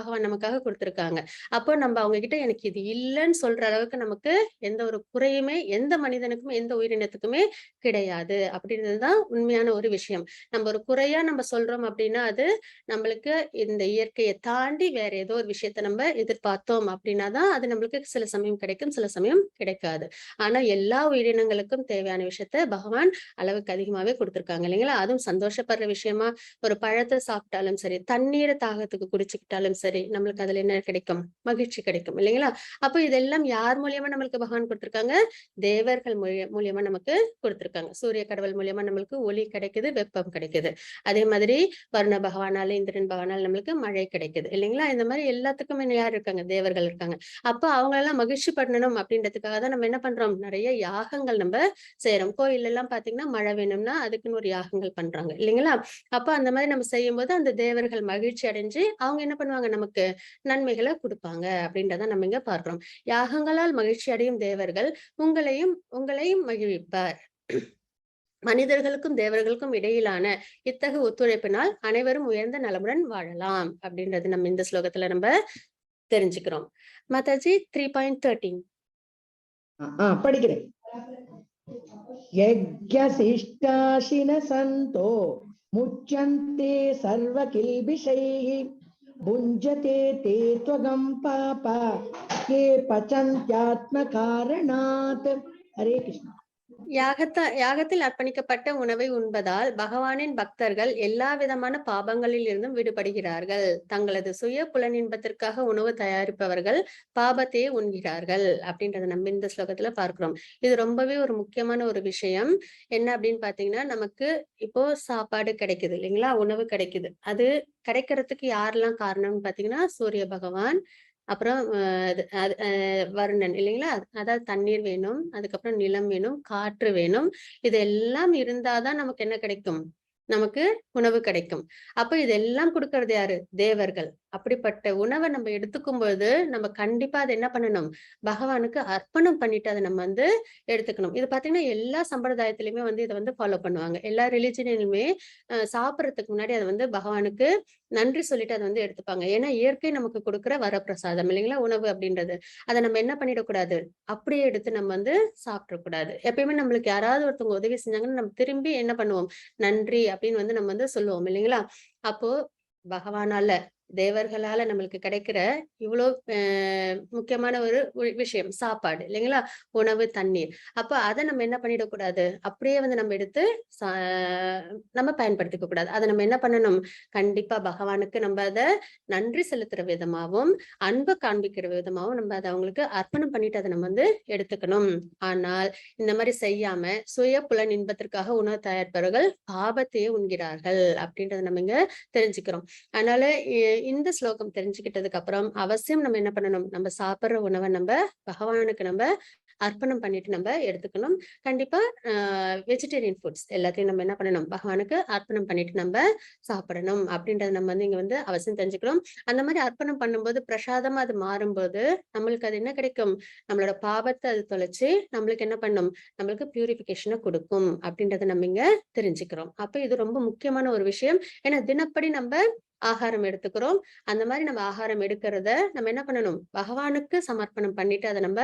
பகவான் நமக்காக குடுத்திருக்காங்க. அப்போ நம்ம அவங்க கிட்ட எனக்கு இது இல்லன்னு சொல்ற அளவுக்கு நமக்கு எந்த ஒரு குறையுமே எந்த மனிதனுக்கும், எந்த உயிரினத்துக்குமே கிடையாது. அப்படின்றது தான் உண்மையான ஒரு விஷயம். நம்ம ஒரு குறையா நம்ம சொல்றோம் அப்படின்னா, அது நம்மளுக்கு இந்த இயற்கைய தாண்டி வேற ஏதோ ஒரு விஷயத்த நம்ம எதிர்பார்த்தோம் அப்படின்னா தான் அது நம்மளுக்கு சில சமயம் கிடைக்கும், சில சமயம் கிடைக்காது. ஆனா எல்லா உயிரினங்களுக்கும் தேவையான விஷயத்த பகவான் அளவுக்கு அதிகமாவே குடுத்திருக்காங்க இல்லைங்களா? அதுவும் சந்தோஷப்படுற விஷயமா ஒரு பழத்த சாப்பிட்டாலும் சரி, தண்ணீர தாகத்துக்கு குடிச்சுக்கிட்டாலும் சரி, நம்மளுக்கு அதுல என்ன கிடைக்கும்? மகிழ்ச்சி கிடைக்கும் இல்லைங்களா? அப்போ இதெல்லாம் யார் மூலியமா நம்மளுக்கு பகவான் குடுத்திருக்காங்க? தேவர்கள் மூலியமா நமக்கு குடுத்திருக்காங்க. சூரிய கடவுள் மூலியமா நம்மளுக்கு ஒளி கிடைக்குது, வெப்பம் கிடைக்குது. அதே மாதிரி வருண பகவானால, இந்திரன் பகவானால நம்மளுக்கு மழை கிடைக்குது இல்லைங்களா? இந்த மாதிரி எல்லாத்துக்குமே யார் இருக்காங்க? தேவர்கள் இருக்காங்க. அப்ப அவங்களெல்லாம் மகிழ்ச்சி பண்ணணும் அப்படின்றதுக்காக தான் நம்ம என்ன பண்றோம்? நிறைய யாகங்கள் நம்ம செய்யறோம். கோயில் எல்லாம் பாத்தீங்கன்னா மழை வேணும்னா அதுக்குன்னு ஒரு யாகங்கள் பண்றாங்க இல்லைங்களா? அப்ப அந்த மாதிரி நம்ம செய்யும்போது அந்த தேவர்கள் மகிழ்ச்சி அடைஞ்சு அவங்க என்ன பண்ணுவாங்க? நமக்கு நன்மைகளை கொடுப்பாங்க அப்படின்றத நம்ம இங்க பார்க்கிறோம். யாகங்களால் மகிழ்ச்சி அடையும் தேவர்கள் உங்களையும் மகிழ்விப்பார். மனிதர்களுக்கும் தேவர்களுக்கும் இடையிலான இத்தகு ஒத்துழைப்பினால் அனைவரும் உயர்ந்த நலமுடன் வாழலாம் அப்படின்றது நம்ம இந்த ஸ்லோகத்துல நம்ம தெரிஞ்சுக்கிறோம். மாதாஜி 3.13 படிக்கிறேன். யஜ்ஞசிஷ்டாசின சந்தோ முச்சந்தே சர்வ கில்பிஷைஹ புஞ்சதே தே த்வகம் பாபா கே பசந்த்யாத்ம காரணாத். ஹரே கிருஷ்ணா. யாகத்தில் அர்ப்பணிக்கப்பட்ட உணவை உண்பதால் பகவானின் பக்தர்கள் எல்லா விதமான பாபங்களில் இருந்தும் விடுபடுகிறார்கள். தங்களது சுய புலனின்பத்திற்காக உணவு தயாரிப்பவர்கள் பாபத்தையே உண்கிறார்கள் அப்படின்றத நம்ம இந்த ஸ்லோகத்துல பார்க்கிறோம். இது ரொம்பவே ஒரு முக்கியமான ஒரு விஷயம். என்ன அப்படின்னு பாத்தீங்கன்னா, நமக்கு இப்போ சாப்பாடு கிடைக்குது இல்லைங்களா? உணவு கிடைக்குது. அது கிடைக்கிறதுக்கு யாரெல்லாம் காரணம்னு பாத்தீங்கன்னா, சூரிய பகவான், அப்புறம் வருணன் இல்லைங்களா? அதாவது தண்ணீர் வேணும், அதுக்கப்புறம் நிலம் வேணும், காற்று வேணும். இது எல்லாம் இருந்தாதான் நமக்கு என்ன கிடைக்கும்? நமக்கு உணவு கிடைக்கும். அப்ப இதெல்லாம் கொடுக்கறது யாரு? தேவர்கள். அப்படிப்பட்ட உணவை நம்ம எடுத்துக்கும் போது நம்ம கண்டிப்பா அதை என்ன பண்ணணும்? பகவானுக்கு அர்ப்பணம் பண்ணிட்டு அதை நம்ம எடுத்துக்கணும். இது பாத்தீங்கன்னா எல்லா சம்பிரதாயத்திலுமே இதை ஃபாலோ பண்ணுவாங்க. எல்லா ரிலிஜனிலுமே சாப்பிடறதுக்கு முன்னாடி அதை பகவானுக்கு நன்றி சொல்லிட்டு அதை எடுத்துப்பாங்க. ஏன்னா இயற்கை நமக்கு கொடுக்குற வரப்பிரசாதம் இல்லைங்களா? உணவு அப்படின்றது. அதை நம்ம என்ன பண்ணிடக்கூடாது? அப்படியே எடுத்து நம்ம சாப்பிடக்கூடாது. எப்பயுமே நம்மளுக்கு யாராவது ஒருத்தவங்க உதவி செஞ்சாங்கன்னா நம்ம திரும்பி என்ன பண்ணுவோம்? நன்றி அப்படின்னு நம்ம சொல்லுவோம் இல்லைங்களா? அப்போ பகவானால, தேவர்களால நம்மளுக்கு கிடைக்கிற இவ்வளோ முக்கியமான ஒரு விஷயம் சாப்பாடு இல்லைங்களா? உணவு, தண்ணீர். அப்ப அதை நம்ம என்ன பண்ணிடக்கூடாது? அப்படியே நம்ம எடுத்து நம்ம பயன்படுத்திக்க கூடாது. அதை நம்ம என்ன பண்ணணும்? கண்டிப்பா பகவானுக்கு நம்ம அதை நன்றி செலுத்துற விதமாவும், அன்பை காண்பிக்கிற விதமாவும் நம்ம அதை அவங்களுக்கு அர்ப்பணம் பண்ணிட்டு அதை நம்ம எடுத்துக்கணும். ஆனால் இந்த மாதிரி செய்யாம சுய புலன் இன்பத்திற்காக உணவு தயாரிப்பவர்கள் பாபத்தையே உண்கிறார்கள் அப்படின்றத நம்ம இங்க தெரிஞ்சுக்கிறோம். அதனால இந்த ஸ்லோகம் தெரிஞ்சுக்கிட்டதுக்கு அப்புறம் அவசியம் நம்ம என்ன பண்ணணும்? நம்ம சாப்பிடுற உணவை நம்ம பகவானுக்கு நம்ம அர்ப்பணம் பண்ணிட்டு நம்ம எடுத்துக்கணும். கண்டிப்பா வெஜிடேரியன் ஃபுட்ஸ் எல்லாத்தையும் நம்ம என்ன பண்ணணும்? பகவானுக்கு அர்ப்பணம் பண்ணிட்டு நம்ம சாப்பிடணும் அப்படின்றத நம்ம இங்க அவசியம் தெரிஞ்சுக்கிறோம். அந்த மாதிரி அர்ப்பணம் பண்ணும்போது பிரசாதமா அது மாறும்போது நம்மளுக்கு அது என்ன கிடைக்கும்? நம்மளோட பாவத்தை அது தொலைச்சு நம்மளுக்கு என்ன பண்ணும்? நம்மளுக்கு பியூரிபிகேஷனை கொடுக்கும் அப்படின்றத நம்ம இங்க தெரிஞ்சுக்கிறோம். அப்ப இது ரொம்ப முக்கியமான ஒரு விஷயம். ஏன்னா தினப்படி நம்ம ஆகாரம் எடுத்துக்கிறோம். அந்த மாதிரி நம்ம ஆகாரம் எடுக்கிறத நம்ம என்ன பண்ணணும்? பகவானுக்கு சமர்ப்பணம் பண்ணிட்டு அதை நம்ம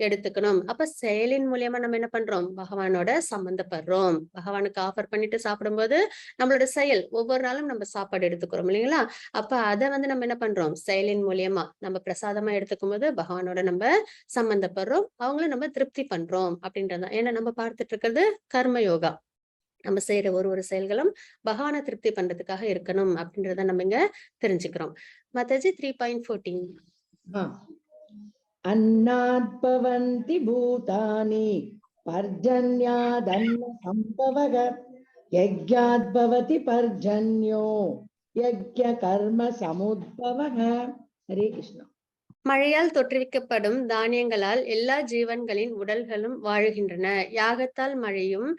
எடுத்துக்கணும். அப்ப செயலின் மூலியமா நம்ம என்ன பண்றோம்? பகவானோட சம்பந்தப்படுறோம். பகவானுக்கு ஆஃபர் பண்ணிட்டு சாப்பிடும்போது நம்மளோட செயல் ஒவ்வொரு நாளும் நம்ம சாப்பாடு எடுத்துக்கிறோம் இல்லைங்களா? அப்ப அதை நம்ம என்ன பண்றோம்? செயலின் மூலியமா நம்ம பிரசாதமா எடுத்துக்கும் போது பகவானோட நம்ம சம்பந்தப்படுறோம். அவங்களும் நம்ம திருப்தி பண்றோம் அப்படின்றதான். ஏன்னா நம்ம பார்த்துட்டு இருக்கிறது கர்ம யோகா. நம்ம செய்யற ஒரு செயல்களும் பகவானை திருப்தி பண்றதுக்காக இருக்கணும் அப்படின்றத நம்ம இங்க தெரிஞ்சுக்கிறோம். மாதாஜி 3.14. अन्नात् भवन्ति भूतानि पर्जन्यादन्न सम्भवः यज्ञात् भवति पर्जन्यो यज्ञ कर्म समुद्भवः. हरे कृष्ण. மழையால் தோற்றுவிக்கப்படும் தானியங்களால் எல்லா ஜீவன்களின் உடல்களும் வாழுகின்றன. யாகத்தால் மழையும்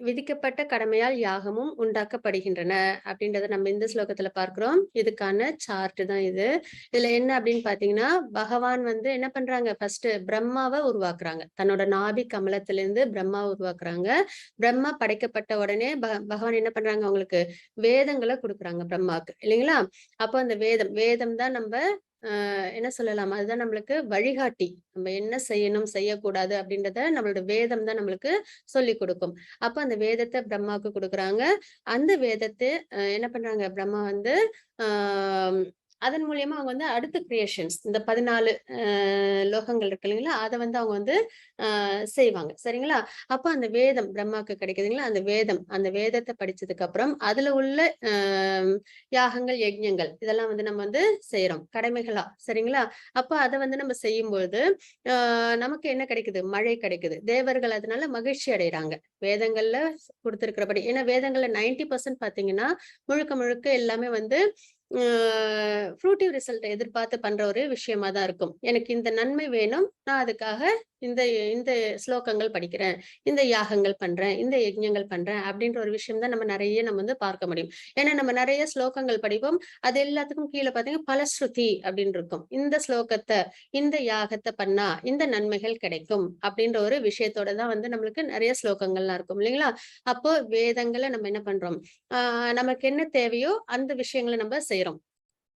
விதிக்கப்பட்ட கடமையால் யாகமும் உண்டாக்கப்படுகின்றன அப்படின்றத நம்ம இந்த ஸ்லோகத்துல பார்க்கிறோம். இதுக்கான சார்ட் தான் இது. இதுல என்ன அப்படின்னு பாத்தீங்கன்னா, பகவான் வந்து என்ன பண்றாங்க, ஃபர்ஸ்ட் பிரம்மாவை உருவாக்குறாங்க. தன்னோட நாபி கமலத்திலிருந்து பிரம்மாவை உருவாக்குறாங்க. பிரம்மா படைக்கப்பட்ட உடனே பகவான் என்ன பண்றாங்க, அவங்களுக்கு வேதங்களை கொடுக்குறாங்க பிரம்மாவுக்கு, இல்லைங்களா? அப்போ அந்த வேதம் தான் நம்ம என்ன சொல்லலாம், அதுதான் நம்மளுக்கு வழிகாட்டி. நம்ம என்ன செய்யணும் செய்யக்கூடாது அப்படின்றத நம்மளோட வேதம் தான் நம்மளுக்கு சொல்லி கொடுக்கும். அப்ப அந்த வேதத்தை பிரம்மாவுக்கு கொடுக்குறாங்க. அந்த வேதத்தை என்ன பண்றாங்க, பிரம்மா வந்து அதன் மூலியமா அவங்க வந்து அடுத்த கிரியேஷன்ஸ், இந்த 14 லோகங்கள் இருக்கு இல்லைங்களா, அதை வந்து அவங்க வந்து செய்வாங்க. சரிங்களா? அப்ப அந்த வேதம் பிரம்மாவுக்கு கிடைக்குதுங்களா, அந்த வேதத்தை படிச்சதுக்கு அப்புறம் அதுல உள்ள யாகங்கள் யஜ்ஞங்கள் இதெல்லாம் வந்து நம்ம வந்து செய்யறோம் கடமைகளா. சரிங்களா? அப்ப அதை வந்து நம்ம செய்யும்போது நமக்கு என்ன கிடைக்குது, மழை கிடைக்குது. தேவர்கள் அதனால மகிழ்ச்சி அடைகிறாங்க வேதங்கள்ல கொடுத்திருக்கிறபடி. ஏன்னா வேதங்கள்ல 90% பாத்தீங்கன்னா முழுக்க எல்லாமே வந்து ஃப்ரூட்டிவ் ரிசல்ட் எதிர்பார்த்து பண்ற ஒரு விஷயமா தான் இருக்கும். எனக்கு இந்த நன்மை வேணும், நான் அதுக்காக இந்த இந்த ஸ்லோகங்கள் படிக்கிறேன், இந்த யாகங்கள் பண்றேன், இந்த யஜ்ஞங்கள் பண்றேன் அப்படின்ற ஒரு விஷயம் தான் நம்ம வந்து பார்க்க முடியும். ஏன்னா நம்ம நிறைய ஸ்லோகங்கள் படிப்போம். அது எல்லாத்துக்கும் கீழே பாத்தீங்கன்னா பலஸ்ருதி அப்படின்னு இருக்கும். இந்த ஸ்லோகத்தை இந்த யாகத்தை பண்ணா இந்த நன்மைகள் கிடைக்கும் அப்படின்ற ஒரு விஷயத்தோட தான் வந்து நம்மளுக்கு நிறைய ஸ்லோகங்கள்லாம் இருக்கும், இல்லைங்களா? அப்போ வேதங்களை நம்ம என்ன பண்றோம், நமக்கு என்ன தேவையோ அந்த விஷயங்களை நம்ம செய்யறோம்.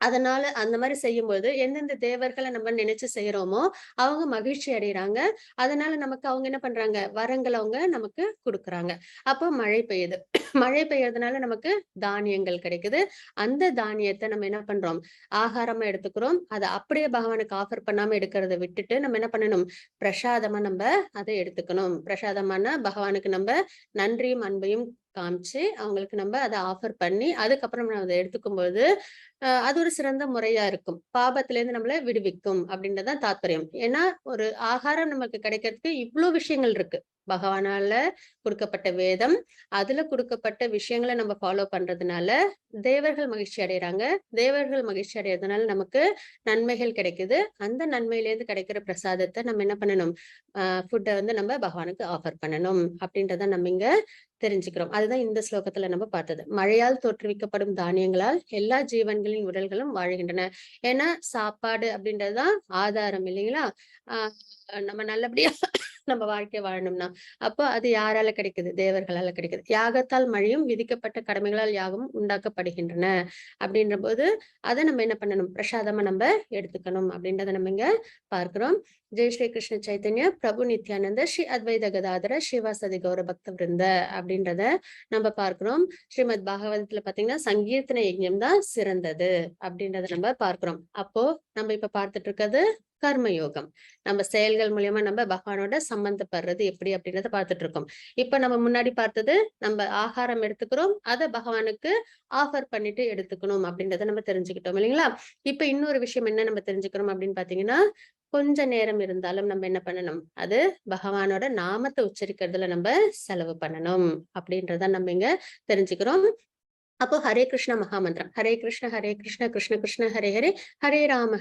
அதனால அந்த மாதிரி செய்யும்போது எந்தெந்த தேவர்களை நம்ம நினைச்சு செய்யறோமோ அவங்க மகிழ்ச்சி அடைகிறாங்க. அதனால நமக்கு அவங்க என்ன பண்றாங்க, வரங்கள் அவங்க நமக்கு கொடுக்குறாங்க. அப்போ மழை பெய்யுது. மழை பெய்யறதுனால நமக்கு தானியங்கள் கிடைக்குது. அந்த தானியத்தை நம்ம என்ன பண்றோம், ஆகாரமா எடுத்துக்கிறோம். அதை அப்படியே பகவானுக்கு ஆஃபர் பண்ணாம எடுக்கிறத விட்டுட்டு நம்ம என்ன பண்ணணும், பிரசாதமா நம்ம அதை எடுத்துக்கணும். பிரசாதமான பகவானுக்கு நம்ம நன்றியும் அன்பையும் காமிச்சு அவங்களுக்கு நம்ம அதை ஆஃபர் பண்ணி அதுக்கப்புறம் நம்ம அதை எடுத்துக்கும்போது அது ஒரு சிறந்த முறையா இருக்கும். பாபத்திலேருந்து நம்மளை விடுவிக்கும் அப்படின்றதான் தாத்பரியம். ஏன்னா ஒரு ஆகாரம் நமக்கு கிடைக்கிறதுக்கு இவ்வளவு விஷயங்கள் இருக்கு. பகவானால கொடுக்கப்பட்ட வேதம், அதுல கொடுக்கப்பட்ட விஷயங்களை நம்ம ஃபாலோ பண்றதுனால தேவர்கள் மகிழ்ச்சி அடைகிறாங்க. தேவர்கள் மகிழ்ச்சி அடைகிறதுனால நமக்கு நன்மைகள் கிடைக்குது. அந்த நன்மையிலேருந்து கிடைக்கிற பிரசாதத்தை நம்ம என்ன பண்ணணும், ஃபுட்டை வந்து நம்ம பகவானுக்கு ஆஃபர் பண்ணணும் அப்படின்றத நம்ம இங்க தெரிஞ்சுக்கிறோம். அதுதான் இந்த ஸ்லோகத்துல நம்ம பார்த்தது. மழையால் தோற்றுவிக்கப்படும் தானியங்களால் எல்லா ஜீவன்களின் உடல்களும் வாழ்கின்றன. ஏன்னா சாப்பாடு அப்படின்றதுதான் ஆதாரம், இல்லைங்களா? நம்ம நல்லபடியா நம்ம வாழ்க்கை வாழணும்னா அப்போ அது யாரால கிடைக்குது, தேவர்களால கிடைக்குது. யாகத்தால் மழையும் விதிக்கப்பட்ட கடமைகளால் யாகமும் உண்டாக்கப்படுகின்றன அப்படின்ற போது அதை நம்ம என்ன பண்ணணும், பிரசாதமா நம்ம எடுத்துக்கணும் அப்படின்றத நம்ம இங்க பார்க்கிறோம். ஜெய் ஸ்ரீ கிருஷ்ண சைத்தன்ய பிரபு நித்யானந்த ஸ்ரீ அத்வைத கதாதர ஸ்ரீவாசதி கௌர பக்த விருந்த அப்படின்றத நம்ம பார்க்கிறோம். ஸ்ரீமத் பாகவதத்துல பாத்தீங்கன்னா சங்கீர்த்தன யஜ்ஞம் தான் சிறந்தது அப்படின்றத நம்ம பார்க்கிறோம். அப்போ நம்ம இப்ப பார்த்துட்டு இருக்கிறது கர்மயோகம். நம்ம செயல்கள் மூலியமா நம்ம பகவானோட சம்பந்தப்படுறது எப்படி அப்படின்றத பார்த்துட்டு இருக்கோம். இப்ப நம்ம முன்னாடி பார்த்தது நம்ம ஆகாரம் எடுத்துக்கிறோம், அதை பகவானுக்கு ஆஃபர் பண்ணிட்டு எடுத்துக்கணும் அப்படின்றத நம்ம தெரிஞ்சுக்கிட்டோம், இல்லைங்களா? இப்ப இன்னொரு விஷயம் என்ன நம்ம தெரிஞ்சுக்கிறோம் அப்படின்னு பாத்தீங்கன்னா, கொஞ்ச நேரம் இருந்தாலும் நம்ம என்ன பண்ணணும், அது பகவானோட நாமத்தை உச்சரிக்கிறதுல நம்ம செலவு பண்ணணும் அப்படின்றத நம்ம இங்க தெரிஞ்சுக்கிறோம். அப்போ ஹரே கிருஷ்ண மகாமந்திரம், ஹரே கிருஷ்ண கிருஷ்ண கிருஷ்ண ஹரே ஹரே, ஹரே ராம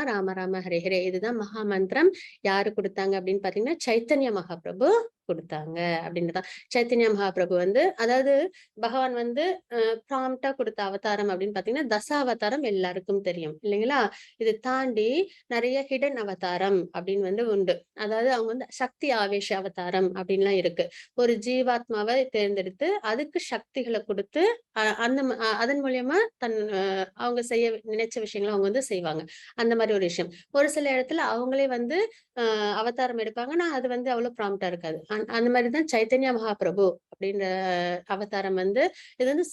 ராம ராம ஹரே ஹரே. இதுதான் மகாமந்திரம். யாரு கொடுத்தாங்க அப்படின்னு பாத்தீங்கன்னா சைத்தன்ய மகாபிரபு கொடுத்தாங்க அப்படின்றதான். சைத்தன்ய மகாபிரபு வந்து, அதாவது பகவான் வந்து ப்ராம்ப்டா கொடுத்த அவதாரம் அப்படின்னு பாத்தீங்கன்னா தசாவதாரம் எல்லாருக்கும் தெரியும், இல்லைங்களா? இது தாண்டி நிறைய ஹிடன் அவதாரம் அப்படின்னு வந்து உண்டு. அதாவது அவங்க வந்து சக்தி ஆவேச அவதாரம் அப்படின்லாம் இருக்கு. ஒரு ஜீவாத்மாவை தேர்ந்தெடுத்து அதுக்கு சக்திகளை கொடுத்து அதன் மூலியமா அவங்க செய்ய நினைச்ச விஷயங்களை அவங்க வந்து செய்வாங்க. அந்த மாதிரி ஒரு விஷயம். ஒரு சில இடத்துல அவங்களே வந்து அவதாரம் எடுப்பாங்க. ஆனா அது வந்து அவ்வளவு ப்ராம்ப்டா இருக்காது. அந்த மாதிரிதான் சைத்தன்ய மகாபிரபு அப்படின்ற அவதாரம் வந்து, இது வந்து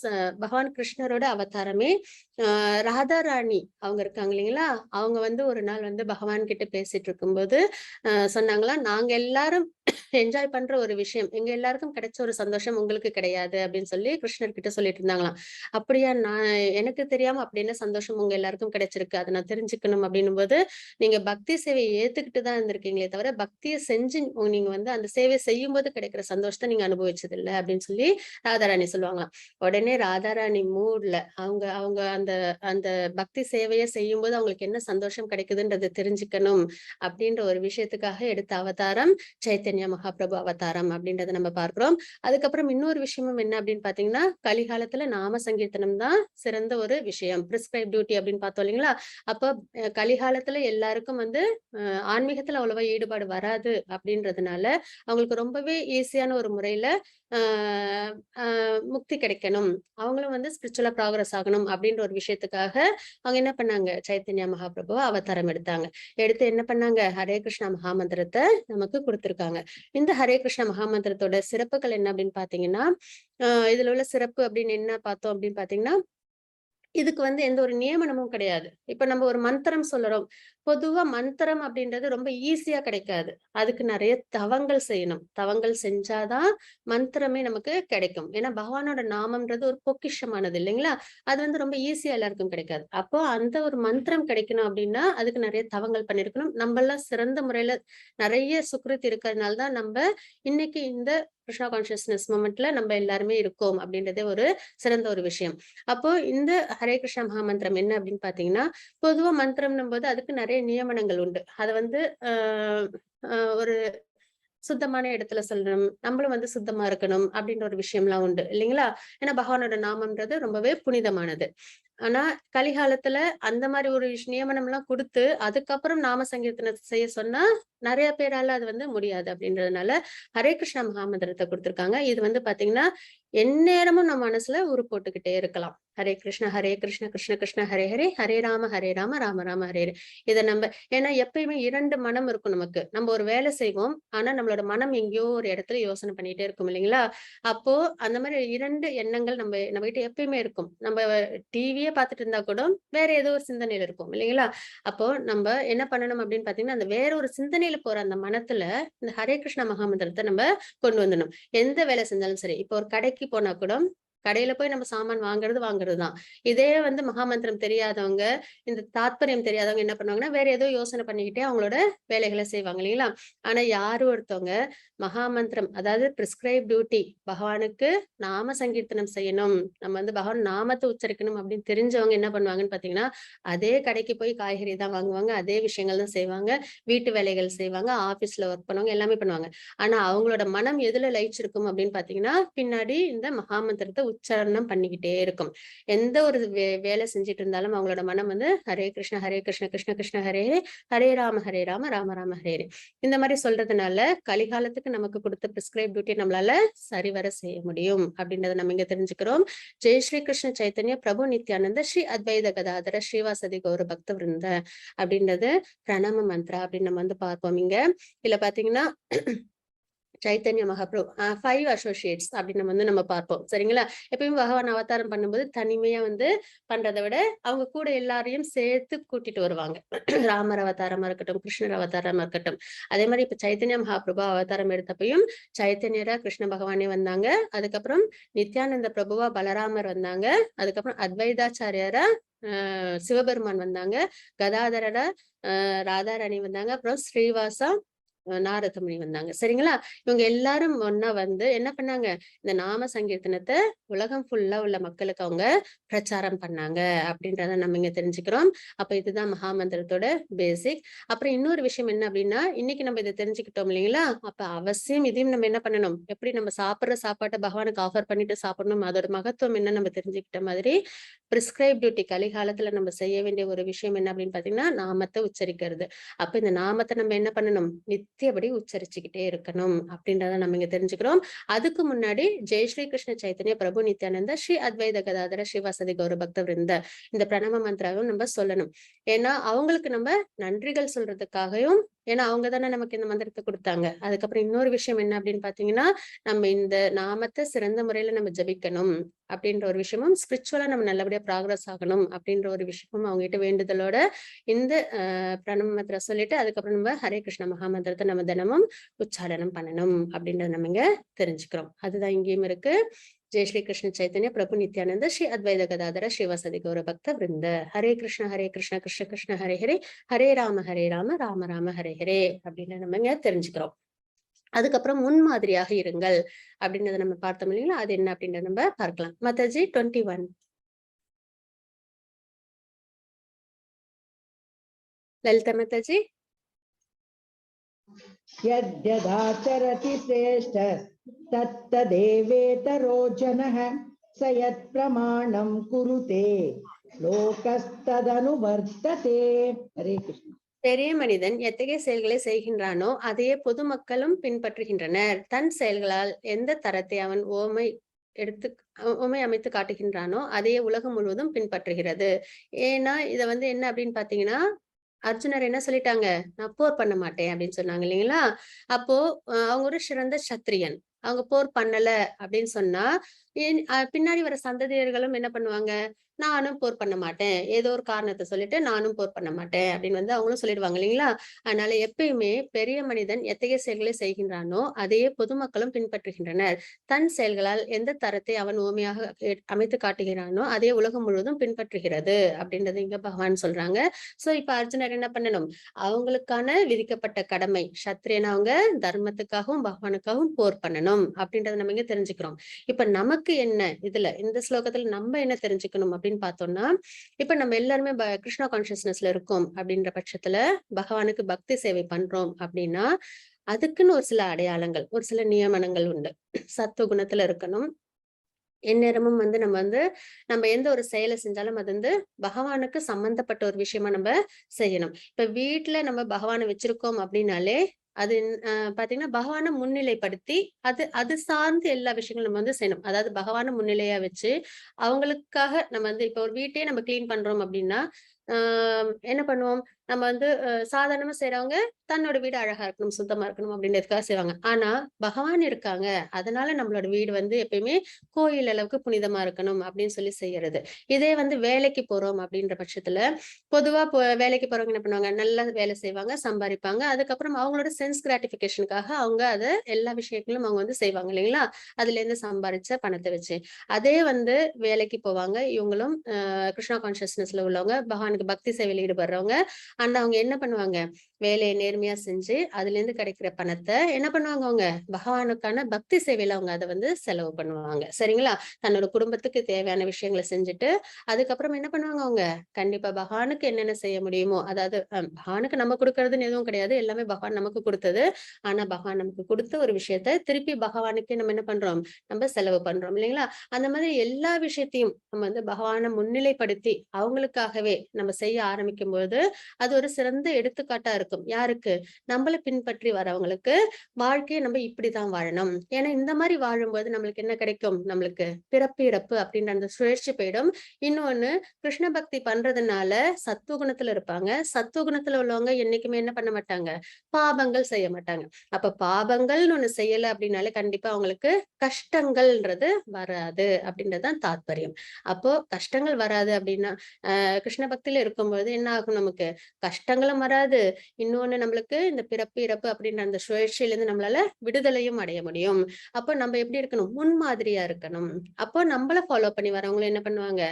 பகவான் கிருஷ்ணரோட அவதாரமே. ராதா ராணி அவங்க இருக்காங்க இல்லைங்களா, அவங்க வந்து ஒரு நாள் வந்து பகவான் கிட்ட பேசிட்டு இருக்கும்போது சொன்னாங்களாம், நாங்க எல்லாரும் என்ஜாய் பண்ற ஒரு விஷயம், எங்க எல்லாருக்கும் கிடைச்ச ஒரு சந்தோஷம் உங்களுக்கு கிடையாது அப்படின்னு சொல்லி கிருஷ்ணர் கிட்ட சொல்லிட்டு இருந்தாங்களாம். அப்படியா, நான் எனக்கு தெரியாம அப்படி என்ன சந்தோஷம் உங்க எல்லாருக்கும் கிடைச்சிருக்கு, அதை நான் தெரிஞ்சுக்கணும் அப்படின்னும் போது, நீங்க பக்தி சேவையை ஏத்துக்கிட்டு தான் இருந்திருக்கீங்களே தவிர பக்தியை செஞ்சு நீங்க வந்து அந்த சேவை செய்யும் போது கிடைக்கிற சந்தோஷத்தை நீங்க அனுபவிச்சது இல்லை அப்படின்னு சொல்லி ராதாராணி சொல்லுவாங்களாம். உடனே ராதாராணி மூட்ல அவங்க அவங்க அந்த அந்த பக்தி சேவையை செய்யும் போது அவங்களுக்கு என்ன சந்தோஷம் கிடைக்குதுன்றதை தெரிஞ்சுக்கணும் அப்படின்ற ஒரு விஷயத்துக்காக எடுத்த அவதாரம் சைத்தன்ய மகாபிரபு அவதாரம் அப்படின்றத நம்ம பார்க்கிறோம். அதுக்கப்புறம் இன்னொரு விஷயமும் என்ன அப்படின்னு பாத்தீங்கன்னா, கலிகாலத்துல நாம சங்கீர்த்தனம் தான் சிறந்த ஒரு விஷயம். பிரிஸ்கிரைப் டியூட்டி அப்படின்னு பார்த்தோம் இல்லைங்களா? அப்போ கலிகாலத்துல எல்லாருக்கும் வந்து ஆன்மீகத்துல அவ்வளவா ஈடுபாடு வராது அப்படின்றதுனால அவங்களுக்கு ரொம்பவே ஈஸியான ஒரு முறையில ஆஹ் முக்தி கிடைக்கணும், அவங்களும் வந்து ஸ்பிரிச்சுவலா ப்ராக்ரஸ் ஆகணும் அப்படின்ற ஒரு விஷயத்துக்காக அவங்க என்ன பண்ணாங்க, சைத்தன்ய மகாபிரபு அவதாரம் எடுத்தாங்க. எடுத்து என்ன பண்ணாங்க, ஹரே கிருஷ்ணா மகாமந்திரத்தை நமக்கு கொடுத்திருக்காங்க. இந்த ஹரே கிருஷ்ணா மகாமந்திரத்தோட சிறப்புகள் என்ன அப்படின்னு பாத்தீங்கன்னா, இதுல உள்ள சிறப்பு அப்படின்னு என்ன பார்த்தோம் அப்படின்னு பாத்தீங்கன்னா, இதுக்கு வந்து எந்த ஒரு நியமனமும் கிடையாது. இப்ப நம்ம ஒரு மந்திரம் சொல்லுறோம். பொதுவா மந்திரம் அப்படின்றது ரொம்ப ஈஸியா கிடைக்காது. அதுக்கு நிறைய தவங்கள் செய்யணும். தவங்கள் செஞ்சாதான் மந்திரமே நமக்கு கிடைக்கும். ஏன்னா பகவானோட நாமம்ன்றது ஒரு பொக்கிஷமானது இல்லைங்களா? அது வந்து ரொம்ப ஈஸியா எல்லாருக்கும் கிடைக்காது. அப்போ அந்த ஒரு மந்திரம் கிடைக்கணும் அப்படின்னா, அதுக்கு நிறைய தவங்கள் பண்ணியிருக்கணும். நம்மலாம் சிறந்த முறையில நிறைய சுக்ருத் இருக்கிறதுனால தான் நம்ம இன்னைக்கு இந்த கிருஷ்ணா கான்சியஸ்னஸ் மூமெண்ட்ல நம்ம எல்லாருமே இருக்கோம் அப்படின்றதே ஒரு சிறந்த ஒரு விஷயம். அப்போ இந்த ஹரே கிருஷ்ணா மகாமந்திரம் என்ன அப்படின்னு பாத்தீங்கன்னா, பொதுவா மந்திரம்னும் போது அதுக்கு நிறைய நியமனங்கள் உண்டு. அத வந்து ஆஹ் ஒரு சுத்தமான இடத்துல சொல்லணும், நம்மளும் வந்து சுத்தமா இருக்கணும் அப்படின்ற ஒரு விஷயம்லாம் உண்டு இல்லைங்களா? ஏன்னா பகவானோட நாமம்ன்றது ரொம்பவே புனிதமானது. ஆனா கலிகாலத்துல அந்த மாதிரி ஒரு நியமனம் எல்லாம் கொடுத்து அதுக்கப்புறம் நாம சங்கீர்த்தனம் செய்ய சொன்னா நிறைய பேரால அது வந்து முடியாது அப்படின்றதுனால ஹரே கிருஷ்ணா மகாமந்திரத்தை கொடுத்திருக்காங்க. இது வந்து பாத்தீங்கன்னா எந்நேரமும் நம்ம மனசுல உரு போட்டுக்கிட்டே இருக்கலாம். ஹரே கிருஷ்ணா கிருஷ்ண கிருஷ்ண ஹரே ஹரே, ஹரே ராம ராம ராம ஹரே ஹரே. இதை நம்ம ஏன்னா எப்பயுமே 2 மனம் இருக்கும் நமக்கு. நம்ம ஒரு வேலை செய்வோம், ஆனா நம்மளோட மனம் எங்கேயோ ஒரு இடத்துல யோசனை பண்ணிட்டே இருக்கும் இல்லைங்களா? அப்போ அந்த மாதிரி 2 எண்ணங்கள் நம்ம கிட்ட எப்பயுமே இருக்கும். நம்ம டிவியே பார்த்துட்டு இருந்தா கூட வேற ஏதோ ஒரு சிந்தனையில இருப்போம் இல்லைங்களா? அப்போ நம்ம என்ன பண்ணணும் அப்படின்னு பாத்தீங்கன்னா, அந்த வேற ஒரு சிந்தனையில போற அந்த மனத்துல இந்த ஹரே கிருஷ்ணா மகாமந்திரத்தை நம்ம கொண்டு வந்துடணும். எந்த வேலை செஞ்சாலும் சரி. இப்போ ஒரு கடைக்கு போனா கூட கடையில போய் நம்ம சாமான் வாங்குறதுதான். இதே வந்து மகாமந்திரம் தெரியாதவங்க, இந்த தாத்பரியம் தெரியாதவங்க என்ன பண்ணுவாங்கன்னா, வேற ஏதோ யோசனை பண்ணிக்கிட்டே அவங்களோட வேலைகளை செய்வாங்க இல்லைங்களா? ஆனா யாரு ஒருத்தவங்க மகாமந்திரம், அதாவது பிரிஸ்கிரைப் டியூட்டி, பகவானுக்கு நாம சங்கீர்த்தனம் செய்யணும், நம்ம வந்து பகவான் நாமத்தை உச்சரிக்கணும் அப்படின்னு தெரிஞ்சவங்க என்ன பண்ணுவாங்கன்னு பாத்தீங்கன்னா, அதே கடைக்கு போய் காய்கறி தான் வாங்குவாங்க, அதே விஷயங்கள் தான் செய்வாங்க, வீட்டு வேலைகள் செய்வாங்க, ஆபீஸ்ல ஒர்க் பண்ணுவாங்க, எல்லாமே பண்ணுவாங்க. ஆனா அவங்களோட மனம் எதுல லயிச்சிருக்கும் அப்படின்னு பாத்தீங்கன்னா, பின்னாடி இந்த மகாமந்திரத்தை உச்சாரணம் பண்ணிக்கிட்டே இருக்கும். எந்த ஒரு வேலை செஞ்சுட்டு இருந்தாலும் அவங்களோட மனம் வந்து ஹரே கிருஷ்ண கிருஷ்ண கிருஷ்ண ஹரே ஹரே, ஹரே ராம ராம ராம ஹரே ஹரே. இந்த மாதிரி சொல்றதுனால கலிகாலத்துக்கு நமக்கு கொடுத்த பிரிஸ்கிரைப் டியூட்டி நம்மளால சரிவர செய்ய முடியும் அப்படின்றத நம்ம இங்க தெரிஞ்சுக்கிறோம். ஜெய் ஸ்ரீ கிருஷ்ண சைத்தன்ய பிரபு நித்யானந்த ஸ்ரீ அத்வைத கதாதர ஸ்ரீவாசதி கௌர பக்த விருந்த அப்படின்றது பிரணாம மந்த்ரா அப்படின்னு நம்ம வந்து பார்ப்போம். இங்க இதுல பாத்தீங்கன்னா சைத்தன்ய மகாபிரபு 5 அசோசியேட்ஸ் அப்படின்னு நம்ம பார்ப்போம் சரிங்களா? எப்பயும் பகவான் அவதாரம் பண்ணும்போது தனிமையா வந்து பண்றதை விட அவங்க கூட எல்லாரையும் சேர்த்து கூட்டிட்டு வருவாங்க. ராமர் அவதாரமா இருக்கட்டும், கிருஷ்ணர் அவதாரமா இருக்கட்டும். அதே மாதிரி இப்ப சைத்தன்ய மகாபிரபு அவதாரம் எடுத்தப்பையும் சைத்தன்யரா கிருஷ்ண பகவானே வந்தாங்க. அதுக்கப்புறம் நித்யானந்த பிரபுவா பலராமர் வந்தாங்க. அதுக்கப்புறம் அத்வைதாச்சாரியரா சிவபெருமான் வந்தாங்க. கதாதரரா ராதாராணி வந்தாங்க. அப்புறம் ஸ்ரீவாசா நாரதமுனி வந்தாங்க சரிங்களா? இவங்க எல்லாரும் ஒன்னா வந்து என்ன பண்ணாங்க, இந்த நாம சங்கீர்த்தனத்தை உலகம் ஃபுல்லா உள்ள மக்களுக்கு அவங்க பிரச்சாரம் பண்ணாங்க அப்படின்றத நம்ம இங்க தெரிஞ்சுக்கிறோம். அப்ப இதுதான் மகாமந்திரத்தோட பேசிக். அப்புறம் இன்னொரு விஷயம் என்ன அப்படின்னா, இன்னைக்கு நம்ம இதை தெரிஞ்சுக்கிட்டோம் இல்லைங்களா? அப்ப அவசியம் இதையும் நம்ம என்ன பண்ணணும், எப்படி நம்ம சாப்பிடுற சாப்பாட்டை பகவானுக்கு ஆஃபர் பண்ணிட்டு சாப்பிடணும், அதோட மகத்துவம் என்ன நம்ம தெரிஞ்சுக்கிட்ட மாதிரி பிரிஸ்கிரைப் டியூட்டி கலிகாலத்துல நம்ம செய்ய வேண்டிய ஒரு விஷயம் என்ன அப்படின்னு பாத்தீங்கன்னா, நாமத்தை உச்சரிக்கிறது. அப்ப இந்த நாமத்தை நம்ம என்ன பண்ணணும், நித்தியபடி உச்சரிச்சுக்கிட்டே இருக்கணும் அப்படின்றத நம்ம இங்க தெரிஞ்சுக்கிறோம். அதுக்கு முன்னாடி ஜெய் ஸ்ரீ கிருஷ்ண சைத்தன்ய பிரபு நித்யானந்த ஸ்ரீ அத்வைத கதாதர ஸ்ரீவாசதி கௌர பக்த விருந்த இந்த பிரணவ மந்திராவும் நம்ம சொல்லணும். ஏன்னா அவங்களுக்கு நம்ம நன்றிகள் சொல்றதுக்காகவும் ஏன்னா அவங்க தானே நமக்கு இந்த மந்திரத்தை கொடுத்தாங்க. அதுக்கப்புறம் இன்னொரு விஷயம் என்ன அப்படின்னு பாத்தீங்கன்னா, நம்ம இந்த நாமத்தை சிறந்த முறையில நம்ம ஜபிக்கணும் அப்படின்ற ஒரு விஷயமும், ஸ்பிரிச்சுவலா நம்ம நல்லபடியா ப்ராக்ரஸ் ஆகணும் அப்படின்ற ஒரு விஷயமும் அவங்க கிட்ட வேண்டுதலோட இந்த பிரணவ மந்திரம் சொல்லிட்டு அதுக்கப்புறம் நம்ம ஹரே கிருஷ்ண மகாமந்திரத்தை நம்ம தினமும் உச்சாரணம் பண்ணணும் அப்படின்றத நம்ம இங்க தெரிஞ்சுக்கிறோம். அதுதான் இங்கேயும் இருக்கு. जय श्री कृष्ण चैतन्य प्रभु नित्यानंद श्री अद्वैत गदाधर श्रीवासदि गौर भक्त वृंद हरे कृष्ण कृष्ण कृष्ण हरे हरे हरे राम राम राम हरे हरे அப்படின்னு நம்ம இங்க தெரிஞ்சுக்கிறோம். அதுக்கப்புறம் முன்மாதிரியாக இருங்கள் அப்படின்றத நம்ம பார்த்தோம் இல்லைங்களா, அது என்ன அப்படின்றத நம்ம பார்க்கலாம். மாதாஜி 21 லலிதா மாதாஜி. यद्यदाचरति श्रेष्ठ तत्तदेवेतरो जनः स यत्प्रमाणं कुरुते लोकस्तदनुवर्तते. हरे कृष्ण. பெரிய மனிதன் எத்தகைய செயல்களை செய்கின்றானோ அதையே பொதுமக்களும் பின்பற்றுகின்றனர். தன் செயல்களால் எந்த தரத்தை அவன் ஓமை அமைத்து காட்டுகின்றானோ அதையே உலகம் முழுவதும் பின்பற்றுகிறது. ஏன்னா இத என்ன அப்படின்னு பாத்தீங்கன்னா, அர்ஜுனர் என்ன சொல்லிட்டாங்க, நான் போர் பண்ண மாட்டேன் அப்படின்னு சொன்னாங்க இல்லைங்களா. அப்போ அவங்க ஒரு சிறந்த சத்திரியன், அவங்க போர் பண்ணல அப்படின்னு சொன்னா பின்னாடி வர சந்ததியர்களும் என்ன பண்ணுவாங்க, நானும் போர் பண்ண மாட்டேன், ஏதோ ஒரு காரணத்தை சொல்லிட்டு நானும் போர் பண்ண மாட்டேன் அப்படின்னு அவங்களும் சொல்லிடுவாங்க இல்லைங்களா. அதனால எப்பயுமே பெரிய மனிதன் எத்தகைய செயல்களை செய்கின்றானோ அதையே பொதுமக்களும் பின்பற்றுகின்றனர். தன் செயல்களால் எந்த தரத்தை அவன் ஓமையாக அமைத்து காட்டுகிறானோ அதே உலகம் முழுவதும் பின்பற்றுகிறது அப்படின்றது இங்க பகவான் சொல்றாங்க. சோ இப்ப அர்ஜுனர் என்ன பண்ணணும், அவங்களுக்கான விதிக்கப்பட்ட கடமை, சத்திரியன் அவங்க தர்மத்துக்காகவும் பகவானுக்காகவும் போர் பண்ணணும் அப்படின்றத நம்ம இங்க தெரிஞ்சுக்கிறோம். இப்ப நமக்கு என்ன இதுல இந்த ஸ்லோகத்துல நம்ம என்ன தெரிஞ்சுக்கணும் அப்படின்னு பார்த்தோம்னா, இப்ப நம்ம எல்லாருமே கிருஷ்ணா கான்சியஸ்னஸ்ல இருக்கோம் அப்படின்ற பட்சத்துல பகவானுக்கு பக்தி சேவை பண்றோம் அப்படின்னா அதுக்குன்னு ஒரு சில அடையாளங்கள், ஒரு சில நியமனங்கள் உண்டு. சத்துவ குணத்துல இருக்கணும். எந்நேரமும் நம்ம எந்த ஒரு செயலை செஞ்சாலும் அது பகவானுக்கு சம்பந்தப்பட்ட ஒரு விஷயமா நம்ம செய்யணும். இப்ப வீட்டுல நம்ம பகவானை வச்சிருக்கோம் அப்படின்னாலே அது பாத்தீங்கன்னா பகவானை முன்னிலைப்படுத்தி அது சார்ந்து எல்லா விஷயங்களும் நம்ம செய்யணும். அதாவது பகவானை முன்னிலையா வச்சு அவங்களுக்காக நம்ம இப்ப ஒரு வீட்டையே நம்ம கிளீன் பண்றோம் அப்படின்னா என்ன பண்ணுவோம், நம்ம சாதாரணமா செய்யறவங்க தன்னோட வீடு அழகா இருக்கணும், சுத்தமா இருக்கணும் அப்படின்றதுக்காக செய்வாங்க. ஆனா பகவான் இருக்காங்க, அதனால நம்மளோட வீடு எப்பயுமே கோயில் அளவுக்கு புனிதமா இருக்கணும் அப்படின்னு சொல்லி செய்யறது. இதே வேலைக்கு போறோம் அப்படின்ற பட்சத்துல பொதுவா வேலைக்கு போறவங்க என்ன பண்ணுவாங்க, நல்லா வேலை செய்வாங்க, சம்பாதிப்பாங்க. அதுக்கப்புறம் அவங்களோட சென்ஸ் கிராட்டிபிகேஷனுக்காக அவங்க அதை எல்லா விஷயங்களும் அவங்க செய்வாங்க இல்லைங்களா, அதுல இருந்து சம்பாதிச்ச பணத்தை வச்சு. அதே வேலைக்கு போவாங்க இவங்களும் கிருஷ்ணா கான்சியஸ்னஸ்ல உள்ளவங்க, பகவானுக்கு பக்தி சேவையில் ஈடுபடுறவங்க. ஆனா அவங்க என்ன பண்ணுவாங்க, வேலையை நேர்மையா செஞ்சு அதுல இருந்து கிடைக்கிற பணத்தை என்ன பண்ணுவாங்க, அவங்க பகவானுக்கான பக்தி சேவையில அவங்க அதை செலவு பண்ணுவாங்க. சரிங்களா, தன்னோட குடும்பத்துக்கு தேவையான விஷயங்களை செஞ்சுட்டு அதுக்கப்புறம் என்ன பண்ணுவாங்க, அவங்க கண்டிப்பா பகவானுக்கு என்னென்ன செய்ய முடியுமோ, அதாவது பகவானுக்கு நம்ம கொடுக்கறதுன்னு எதுவும் கிடையாது, எல்லாமே பகவான் நமக்கு கொடுத்தது. ஆனா பகவான் நமக்கு கொடுத்த ஒரு விஷயத்த திருப்பி பகவானுக்கு நம்ம என்ன பண்றோம், நம்ம செலவு பண்றோம் இல்லைங்களா. அந்த மாதிரி எல்லா விஷயத்தையும் நம்ம பகவானை முன்னிலைப்படுத்தி அவங்களுக்காகவே நம்ம செய்ய ஆரம்பிக்கும் போது அது ஒரு சிறந்த எடுத்துக்காட்டா இருக்கும். யாருக்கு, நம்மளை பின்பற்றி வரவங்களுக்கு வாழ்க்கையை நம்ம இப்படிதான் வாழணும். ஏன்னா இந்த மாதிரி வாழும்போது நம்மளுக்கு என்ன கிடைக்கும், நம்மளுக்கு பிறப்பு இறப்பு அப்படின்ற அந்த சுழற்சி போயிடும். இன்னொன்னு, கிருஷ்ண பக்தி பண்றதுனால சத்துவகுணத்துல இருப்பாங்க. சத்துவகுணத்துல உள்ளவங்க என்னைக்குமே என்ன பண்ண மாட்டாங்க, பாபங்கள் செய்ய மாட்டாங்க. அப்ப பாபங்கள்னு ஒண்ணு செய்யல அப்படின்னாலே கண்டிப்பா அவங்களுக்கு கஷ்டங்கள்ன்றது வராது அப்படின்றதுதான் தாத்பரியம். அப்போ கஷ்டங்கள் வராது அப்படின்னா கிருஷ்ண பக்தியில இருக்கும்போது என்ன ஆகும், நமக்கு கஷ்டங்களும் வராது. இன்னொன்னு, நம்மளுக்கு இந்த பிறப்பு இறப்பு அப்படின்ற அந்த சுழற்சியில இருந்து நம்மளால விடுதலையும் அடைய முடியும். அப்போ நம்ம எப்படி இருக்கணும், முன்மாதிரியா இருக்கணும். அப்போ நம்மள ஃபாலோ பண்ணி வரவங்களும் என்ன பண்ணுவாங்க,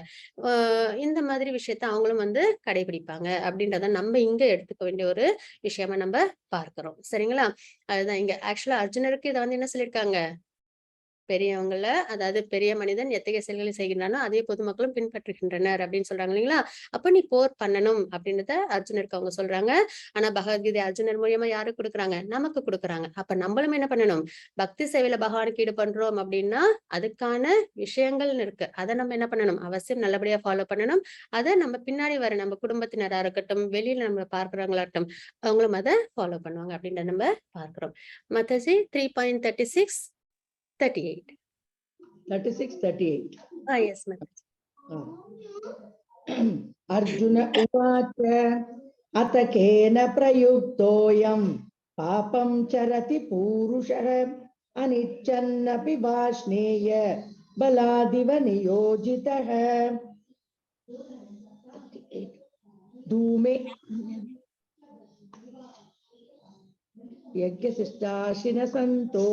இந்த மாதிரி விஷயத்த அவங்களும் கடைபிடிப்பாங்க அப்படின்றத நம்ம இங்க எடுத்துக்க வேண்டிய ஒரு விஷயமா நம்ம பார்க்கிறோம். சரிங்களா, அதுதான் இங்க ஆக்சுவலா அர்ஜுனருக்கு இதை என்ன சொல்லியிருக்காங்க, பெரியவங்கள, அதாவது பெரிய மனிதன் எத்தகைய செயல்களை செய்கின்றானோ அதே பொதுமக்களும் பின்பற்றுகின்றனர் அப்படின்னு சொல்றாங்க இல்லைங்களா. அப்ப நீ போர் பண்ணணும் அப்படின்றத அர்ஜுனருக்கு அவங்க சொல்றாங்க. ஆனா பகவத்கீதை அர்ஜுனர் மூலியமா யாருக்கு கொடுக்குறாங்க, நமக்கு கொடுக்குறாங்க. அப்ப நம்மளும் என்ன பண்ணணும், பக்தி சேவையில பகவானுக்கு ஈடு பண்றோம் அப்படின்னா அதுக்கான விஷயங்கள்னு இருக்கு, அதை நம்ம என்ன பண்ணணும், அவசியம் நல்லபடியா ஃபாலோ பண்ணணும். அதை நம்ம பின்னாடி வர நம்ம குடும்பத்தினரா இருக்கட்டும், வெளியில நம்ம பார்க்கிறவங்களாகட்டும், அவங்களும் அதை ஃபாலோ பண்ணுவாங்க அப்படின்றத நம்ம பார்க்கிறோம். மத்தஜி 3.36 38. 36, 38. Yes, Mataji. अर्जुन उवाच अत केन प्रयुक्तोऽयं पापं चरति पूरुषः अनिच्छन्नपि वाष्णेय बलादिव नियोजितः। धूमे यज्ञशिष्टाशिन सन्तो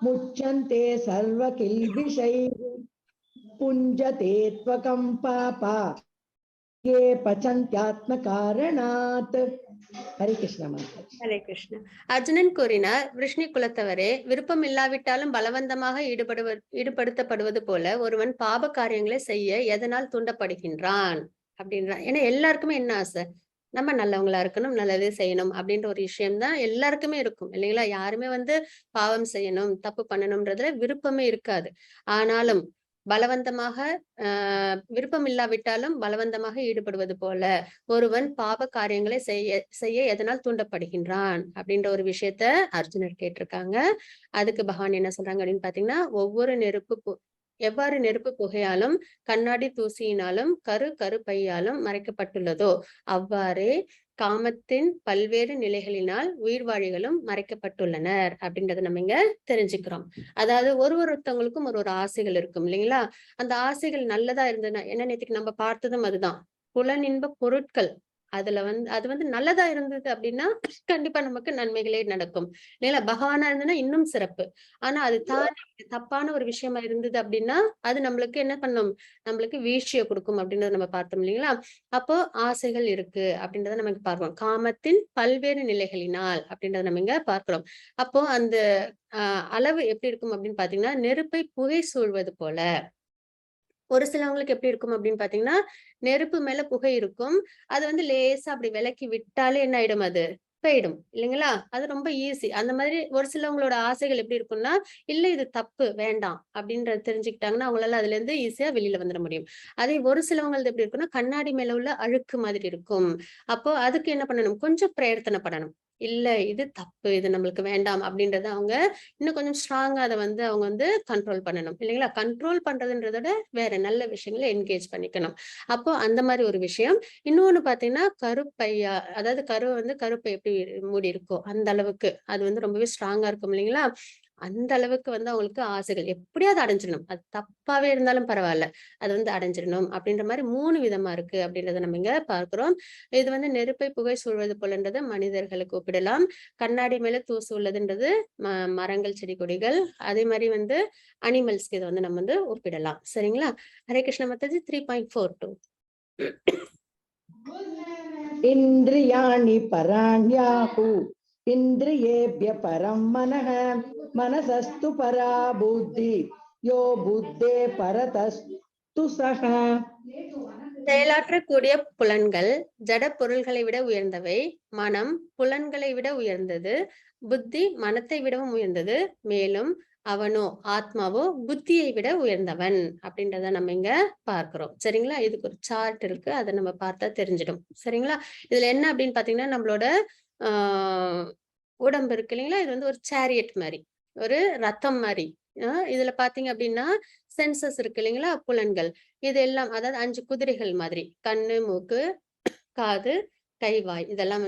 मुच्यन्ते सर्वकिल्बिषैः पुञ्जते त्वकं पापा ये पचन्त्यात्मकारणात्। हरे कृष्ण माता। ஹரே கிருஷ்ணா. அர்ஜுனன் கூறினார், விஷ்ணு குலத்தவரே, விருப்பம் இல்லாவிட்டாலும் பலவந்தமாக ஈடுபடுத்தப்படுவது போல ஒருவன் பாப காரியங்களை செய்ய எதனால் தூண்டப்படுகின்றான் அப்படின்றான். ஏன்னா எல்லாருக்குமே என்ன ஆசை, நம்ம நல்லவங்களா இருக்கணும், நல்லதே செய்யணும் அப்படின்ற ஒரு விஷயம் தான் எல்லாருக்குமே இருக்கும் இல்லைங்களா? யாருமே பாவம் செய்யணும், தப்பு பண்ணணும்ன்றதுல விருப்பமே இருக்காது. ஆனாலும் பலவந்தமாக விருப்பம் இல்லாவிட்டாலும் பலவந்தமாக ஈடுபடுவது போல ஒருவன் பாப காரியங்களை செய்ய எதனால் தூண்டப்படுகின்றான் அப்படின்ற ஒரு விஷயத்த அர்ஜுனர் கேட்டிருக்காங்க. அதுக்கு பகவான் என்ன சொல்றாங்க அப்படின்னு பாத்தீங்கன்னா, எவ்வாறு நெருப்பு புகையாலும் கண்ணாடி தூசியினாலும் கரு பையாலும் மறைக்கப்பட்டுள்ளதோ அவ்வாறே காமத்தின் பல்வேறு நிலைகளினால் உயிர்வாழிகளும் மறைக்கப்பட்டுள்ளனர் அப்படின்றத நம்ம இங்க தெரிஞ்சுக்கிறோம். அதாவது ஒருத்தவங்களுக்கும் ஒரு ஆசைகள் இருக்கும் இல்லைங்களா? அந்த ஆசைகள் நல்லதா இருந்ததுன்னா என்ன, நேற்றுக்கு நம்ம பார்த்ததும் அதுதான், புலனின்ப பொருட்கள். அதுல அது நல்லதா இருந்தது அப்படின்னா கண்டிப்பா நமக்கு நன்மைகளே நடக்கும் இல்லைங்களா? பகவானா இருந்ததுன்னா இன்னும் சிறப்பு. ஆனா அது தாண்டி தப்பான ஒரு விஷயமா இருந்தது அப்படின்னா அது நம்மளுக்கு என்ன பண்ணும், நம்மளுக்கு வீழ்ச்சியை கொடுக்கும் அப்படின்றத நம்ம பார்த்தோம் இல்லைங்களா? அப்போ ஆசைகள் இருக்கு அப்படின்றத நமக்கு பார்க்கிறோம். காமத்தின் பல்வேறு நிலைகளினால் அப்படின்றத நம்ம இங்க பார்க்கிறோம். அப்போ அந்த அளவு எப்படி இருக்கும் அப்படின்னு பாத்தீங்கன்னா, நெருப்பை புகை சூழ்வது போல. ஒரு சிலவங்களுக்கு எப்படி இருக்கும் அப்படின்னு பாத்தீங்கன்னா, நெருப்பு மேல புகை இருக்கும். அது லேசா அப்படி விலக்கி விட்டாலே என்ன ஆயிடும், அது போயிடும் இல்லைங்களா? அது ரொம்ப ஈஸி. அந்த மாதிரி ஒரு சிலவங்களோட ஆசைகள் எப்படி இருக்கும்னா, இல்ல இது தப்பு வேண்டாம் அப்படின்றத தெரிஞ்சுக்கிட்டாங்கன்னா அவங்களால அதுல இருந்து ஈஸியா வெளியில வந்துட முடியும். அதே ஒரு சிலவங்களது எப்படி இருக்குன்னா, கண்ணாடி மேல உள்ள அழுக்கு மாதிரி இருக்கும். அப்போ அதுக்கு என்ன பண்ணணும், கொஞ்சம் பிரயத்தனை பண்ணணும். இல்ல இது தப்பு, இது நம்மளுக்கு வேண்டாம் அப்படின்றத அவங்க இன்னும் கொஞ்சம் ஸ்ட்ராங்கா அதை அவங்க கண்ட்ரோல் பண்ணணும் இல்லைங்களா? கண்ட்ரோல் பண்றதுன்றத விட வேற நல்ல விஷயங்களை என்கேஜ் பண்ணிக்கணும். அப்போ அந்த மாதிரி ஒரு விஷயம். இன்னொன்னு பாத்தீங்கன்னா, கருப்பையா, அதாவது கருப்பை எப்படி மூடி இருக்கோ அந்த அளவுக்கு அது ரொம்பவே ஸ்ட்ராங்கா இருக்கும் இல்லைங்களா? அந்த அளவுக்கு அவங்களுக்கு ஆசைகள் எப்படியாவது அடைஞ்சிடணும். அது தப்பாவே இருந்தாலும் பரவாயில்ல, அது அடைஞ்சிடணும் அப்படின்ற மாதிரி 3 விதமா இருக்கு அப்படின்றத நம்ம இங்க பார்க்கிறோம். இது நெருப்பை புகை சூழ்வது போலன்றதை மனிதர்களுக்கு ஒப்பிடலாம். கண்ணாடி மேல தூசு உள்ளதுன்றது மரங்கள், செடி, கொடிகள். அதே மாதிரி அனிமல்ஸ்க்கு இதை நம்ம ஒப்பிடலாம். சரிங்களா? ஹரே கிருஷ்ண மாதாஜி. 3.42 इन्द्रियाणि पराण्याहु इन्द्रियेभ्य परं मनः मनसस्तु परा बुद्धि यो बुद्धे परतस्तु सः। செயலாற்றக்கூடிய புலன்கள் ஜட பொருள்களை விட உயர்ந்தவை. மனம் புலன்களை விட உயர்ந்தது. புத்தி மனத்தை விடவும் உயர்ந்தது. மேலும் அவனோ, ஆத்மாவோ புத்தியை விட உயர்ந்தவன் அப்படின்றத நம்ம இங்க பார்க்கிறோம். சரிங்களா? இதுக்கு ஒரு சார்ட் இருக்கு, அதை நம்ம பார்த்தா தெரிஞ்சிடும். சரிங்களா? இதுல என்ன அப்படின்னு பாத்தீங்கன்னா, நம்மளோட உடம்பு இருக்கு இல்லைங்களா? இது ஒரு சேரியட் மாதிரி, ஒரு ரத்தம் மாதிரி. இதுல பாத்தீங்க அப்படின்னா சென்சஸ் இருக்கு இல்லைங்களா? புலன்கள். இது எல்லாம் அதாவது 5 குதிரைகள் மாதிரி. கண்ணு, மூக்கு, காது, கை, வாய். இதெல்லாம்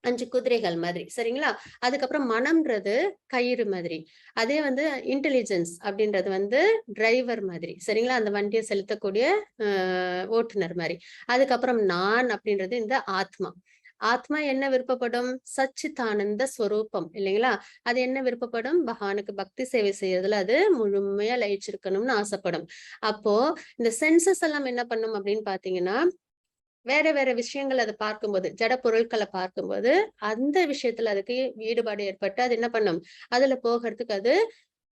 5 குதிரைகள் மாதிரி. சரிங்களா? அதுக்கப்புறம் மனம்ன்றது கயிறு மாதிரி. அதே இன்டெலிஜென்ஸ் அப்படின்றது டிரைவர் மாதிரி. சரிங்களா? அந்த வண்டியை செலுத்தக்கூடிய ஓட்டுநர் மாதிரி. அதுக்கப்புறம் நான் அப்படின்றது இந்த ஆத்மா. ஆத்மா என்ன விருப்பப்படும்? சச்சிதானந்த ஸ்வரூபம் இல்லைங்களா? அது என்ன விருப்பப்படும்? பகவானுக்கு பக்தி சேவை செய்யறதுல அது முழுமையா லயிச்சிருக்கணும்னு ஆசைப்படும். அப்போ இந்த சென்சஸ் எல்லாம் என்ன பண்ணும் அப்படின்னு பாத்தீங்கன்னா, வேற வேற விஷயங்கள் அதை பார்க்கும்போது, ஜட பொருட்களை பார்க்கும்போது அந்த விஷயத்துல அதுக்கு ஈடுபாடு ஏற்பட்டு அது என்ன பண்ணும், அதுல போகிறதுக்கு அது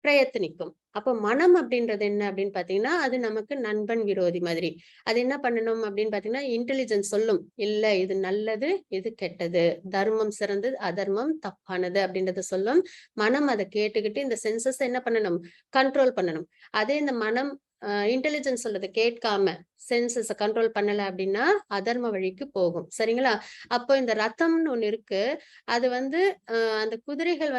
பிரயத்தனிக்கும். அப்போ மனம் அப்படின்றது என்ன அப்படின்னு பாத்தீங்கன்னா, அது நமக்கு நண்பன், விரோதி மாதிரி. அது என்ன பண்ணணும் அப்படின்னு பாத்தீங்கன்னா, இன்டெலிஜென்ஸ் சொல்லும், இல்ல இது நல்லது, இது கெட்டது, தர்மம் சிறந்தது, அதர்மம் தப்பானது அப்படின்றத சொல்லும். மனம் அதை கேட்டுக்கிட்டு இந்த சென்சஸ் என்ன பண்ணணும், கண்ட்ரோல் பண்ணணும். அதே இந்த மனம் இன்டெலிஜென்ஸ் சொல்றதை கேட்காம சென்சஸ் கண்ட்ரோல் பண்ணல அப்படின்னா அதர்ம வழிக்கு போகும். சரிங்களா? அப்போ இந்த ரத்தம்னு ஒண்ணு இருக்கு. அது அந்த குதிரைகள்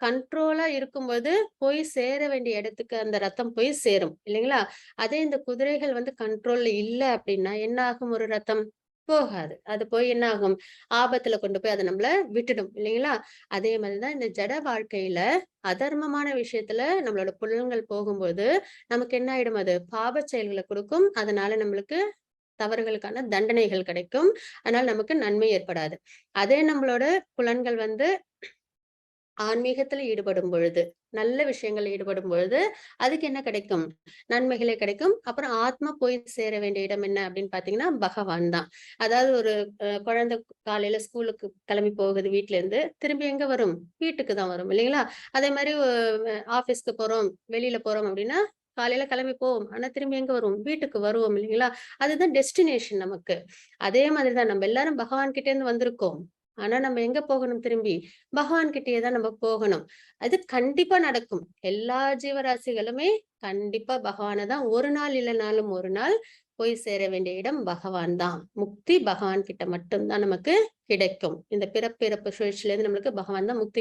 கண்ட்ரோலா இருக்கும்போது போய் சேர வேண்டிய இடத்துக்கு அந்த ரத்தம் போய் சேரும் இல்லைங்களா? அதே இந்த குதிரைகள் கண்ட்ரோல்ல இல்ல அப்படின்னா என்ன ஆகும்? ஒரு ரத்தம் போகாது. அது போய் என்ன ஆகும்? ஆபத்துல கொண்டு போய் அத நம்மள விட்டுடும் இல்லைங்களா? அதே மாதிரிதான் இந்த ஜட வாழ்க்கையில அதர்மமான விஷயத்துல நம்மளோட புலன்கள் போகும்போது, நமக்கு என்ன ஆயிடும் அது? பாபச் செயல்கள குடுக்கும். அதனால நம்மளுக்கு தவறுகளுக்கான தண்டனைகள் கிடைக்கும். அதனால நமக்கு நன்மை ஏற்படாது. அதே நம்மளோட புலன்கள் வந்து ஆன்மீகத்துல ஈடுபடும் பொழுது, நல்ல விஷயங்கள்ல ஈடுபடும் பொழுது, அதுக்கு என்ன கிடைக்கும்? நன்மைகளே கிடைக்கும். அப்புறம் ஆத்மா போய் சேர வேண்டிய இடம் என்ன அப்படின்னு பார்த்தீங்கன்னா, பகவான் தான். அதாவது ஒரு குழந்தை காலையில ஸ்கூலுக்கு கிளம்பி போகுது வீட்ல இருந்து, திரும்பி எங்க வரும்? வீட்டுக்கு தான் வரும் இல்லைங்களா? அதே மாரி ஆஃபீஸ்க்கு போறோம், வெளியில போறோம் அப்படின்னா, காலையில கிளம்பி போவோம். ஆனா திரும்பி எங்க வருவோம்? வீட்டுக்கு வருவோம் இல்லைங்களா? அதுதான் டெஸ்டினேஷன் நமக்கு. அதே மாதிரி தான் நம்ம எல்லாரும் பகவான் கிட்ட இருந்து வந்திருக்கோம். ஆனா நம்ம எங்க போகணும் திரும்பி? பகவான் கிட்டயே தான் நம்ம போகணும். அது கண்டிப்பா நடக்கும். எல்லா ஜீவராசிகளுமே கண்டிப்பா பகவான தான் ஒரு நாள் இல்லனாலும் ஒரு நாள் போய் சேர வேண்டிய இடம் பகவான் தான். முக்தி பகவான் கிட்ட மட்டும் தான் நமக்கு கிடைக்கும். இந்த பிறப்பு இறப்பு சுழற்சியில இருந்து நம்மளுக்கு பகவான் தான் முக்தி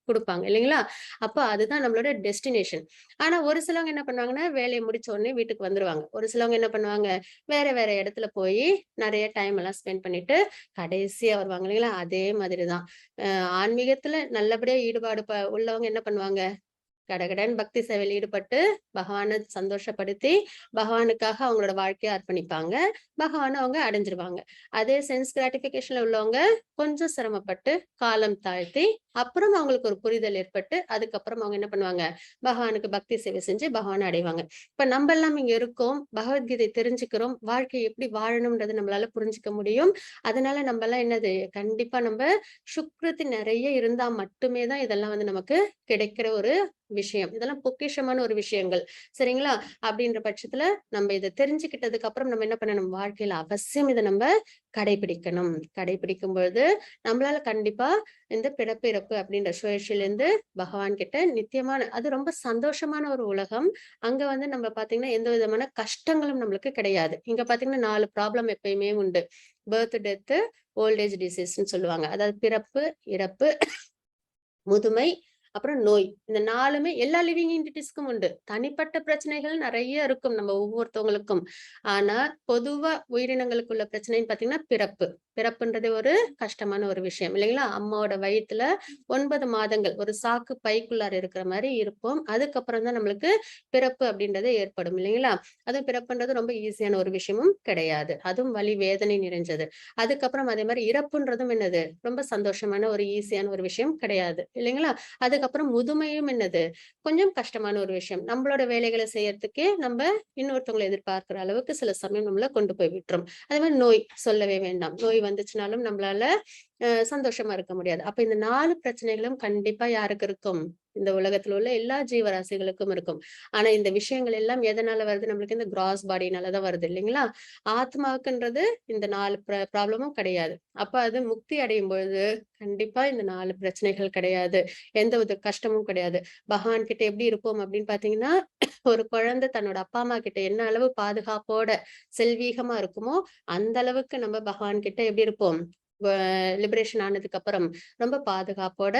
குடுப்பாங்க இல்லைங்களா? அப்ப அதுதான் நம்மளோட டெஸ்டினேஷன். ஆனா ஒரு சிலவங்க என்ன பண்ணுவாங்கன்னா, வேலைய முடிச்ச உடனே வீட்டுக்கு வந்துருவாங்க. ஒரு சிலவங்க என்ன பண்ணுவாங்க, வேற வேற இடத்துல போயி நெறைய டைம் எல்லாம் ஸ்பெண்ட் பண்ணிட்டு கடைசியா வருவாங்க இல்லைங்களா? அதே மாதிரி தான். ஆன்மீகத்துல நல்லபடியா ஈடுபாடு உள்ளவங்க என்ன பண்ணுவாங்க? கடகடன்னு பக்தி சேவையில ஈடுபட்டு, பகவான சந்தோஷப்படுத்தி, பகவானுக்காக அவங்களோட வாழ்க்கைய அர்ப்பணிப்பாங்க. பகவான அவங்க அடைஞ்சிருவாங்க. அதே சென்ஸ் கிராட்டிஃபிகேஷன்ல உள்ளவங்க கொஞ்சம் சிரமப்பட்டு, காலம் தாழ்த்தி, அப்புறம் அவங்களுக்கு ஒரு புரிதல் ஏற்பட்டு, அதுக்கப்புறம் அவங்க என்ன பண்ணுவாங்க? பகவானுக்கு பக்தி சேவை செஞ்சு பகவான அடைவாங்க. இப்ப நம்ப எல்லாம் இங்க இருக்கோம். பகவத்கீதை தெரிஞ்சுக்கிறோம். வாழ்க்கைய எப்படி வாழணும்ன்றத நம்மளால புரிஞ்சுக்க முடியும். அதனால நம்பலாம் என்னது? கண்டிப்பா நம்ப சுக்ருதி நெறைய இருந்தா மட்டுமே தான் இதெல்லாம் வந்து நமக்கு கிடைக்கிற ஒரு விஷயம். இதெல்லாம் பொக்கிஷமான ஒரு விஷயங்கள். சரிங்களா? அப்படின்ற பட்சத்துல நம்ம இத தெரிஞ்சுக்கிட்டதுக்கு அப்புறம் நம்ம என்ன பண்ணணும்? வாழ்க்கையில அவசியம் இத நம்ப கடைபிடிக்கணும். கடைபிடிக்கும் பொழுது நம்மளால கண்டிப்பா இந்த பிறப்பு, இறப்பு அப்படின்ற சுழற்சியிலிருந்து பகவான் கிட்ட நித்தியமான அது ரொம்ப சந்தோஷமான ஒரு உலகம். அங்க வந்து நம்ம பார்த்தீங்கன்னா, எந்த விதமான கஷ்டங்களும் நம்மளுக்கு கிடையாது. இங்க பார்த்தீங்கன்னா 4 ப்ராப்ளம் எப்பயுமே உண்டு. பர்த், டெத், ஓல்ட் ஏஜ் டிசீஸ்ன்னு சொல்லுவாங்க. அதாவது பிறப்பு, இறப்பு, முதுமை, அப்புறம் நோய். இந்த 4மே எல்லா லிவிங் என்டிட்டிஸ்க்கும் உண்டு. தனிப்பட்ட பிரச்சனைகள் நெறைய இருக்கும் நம்ம ஒவ்வொருத்தவங்களுக்கும். ஆனா, பொதுவா உயிரினங்களுக்குள்ள பிரச்சனைன்னு பார்த்தீங்கன்னா, பிறப்பு. பிறப்புன்றது ஒரு கஷ்டமான ஒரு விஷயம் இல்லைங்களா? அம்மாவோட வயித்துல 9 மாதங்கள் ஒரு சாக்கு பைக்குள்ளார இருக்கிற மாரி இருப்போம். அதுக்கப்புறம் தான் நம்மளுக்கு பிறப்பு அப்படின்றது ஏற்படும் இல்லைங்களா? அதுவும் பிறப்புன்றது ரொம்ப ஈஸியான ஒரு விஷயமும் கிடையாது. அதுவும் வலி, வேதனை நிறைஞ்சது. அதுக்கப்புறம் அதே மாரி இறப்புன்றதும் என்னது? ரொம்ப சந்தோஷமான ஒரு ஈஸியான ஒரு விஷயம் கிடையாது. இல்லைங்களா? அதுக்கப்புறம் முதுமையும் என்னது? கொஞ்சம் கஷ்டமான ஒரு விஷயம். நம்மளோட வேலைகள செய்யறதுக்கே நம்ப இன்னொருத்தவங்கள எதிர்பார்க்கிற அளவுக்கு சில சமயம் நம்மள கொண்டு போய் விட்டுரும். அதே மாரி நோய் சொல்லவே வேண்டாம். நோய் வந்துச்சுனாலும் நம்மளால சந்தோஷமா இருக்க முடியாது. அப்ப இந்த 4 பிரச்சனைகளும் கண்டிப்பா யாருக்கு இருக்கும்? இந்த உலகத்துல உள்ள எல்லா ஜீவராசிகளுக்கும் இருக்கும். ஆனா இந்த விஷயங்கள் எல்லாம் எதனால வருது? நம்மளுக்கு இந்த கிராஸ் பாடினால தான் வருது இல்லைங்களா? ஆத்மாவுக்குன்றது இந்த 4 ப்ராப்ளமும் கிடையாது. அப்ப அது முக்தி அடையும் பொழுது கண்டிப்பா இந்த 4 பிரச்சனைகள் கிடையாது. எந்த ஒரு கஷ்டமும் கிடையாது. பகவான் கிட்ட எப்படி இருப்போம் அப்படின்னு பார்த்தீங்கன்னா, ஒரு குழந்தை தன்னோட அப்பா, அம்மா கிட்ட என்ன அளவு பாதுகாப்போட செல்வீகமா இருக்குமோ, அந்த அளவுக்கு நம்ம பகவான் கிட்ட எப்படி இருப்போம்? வ லிபரேஷன் ஆனதுக்கு அப்புறம் ரொம்ப பாதுகாப்போட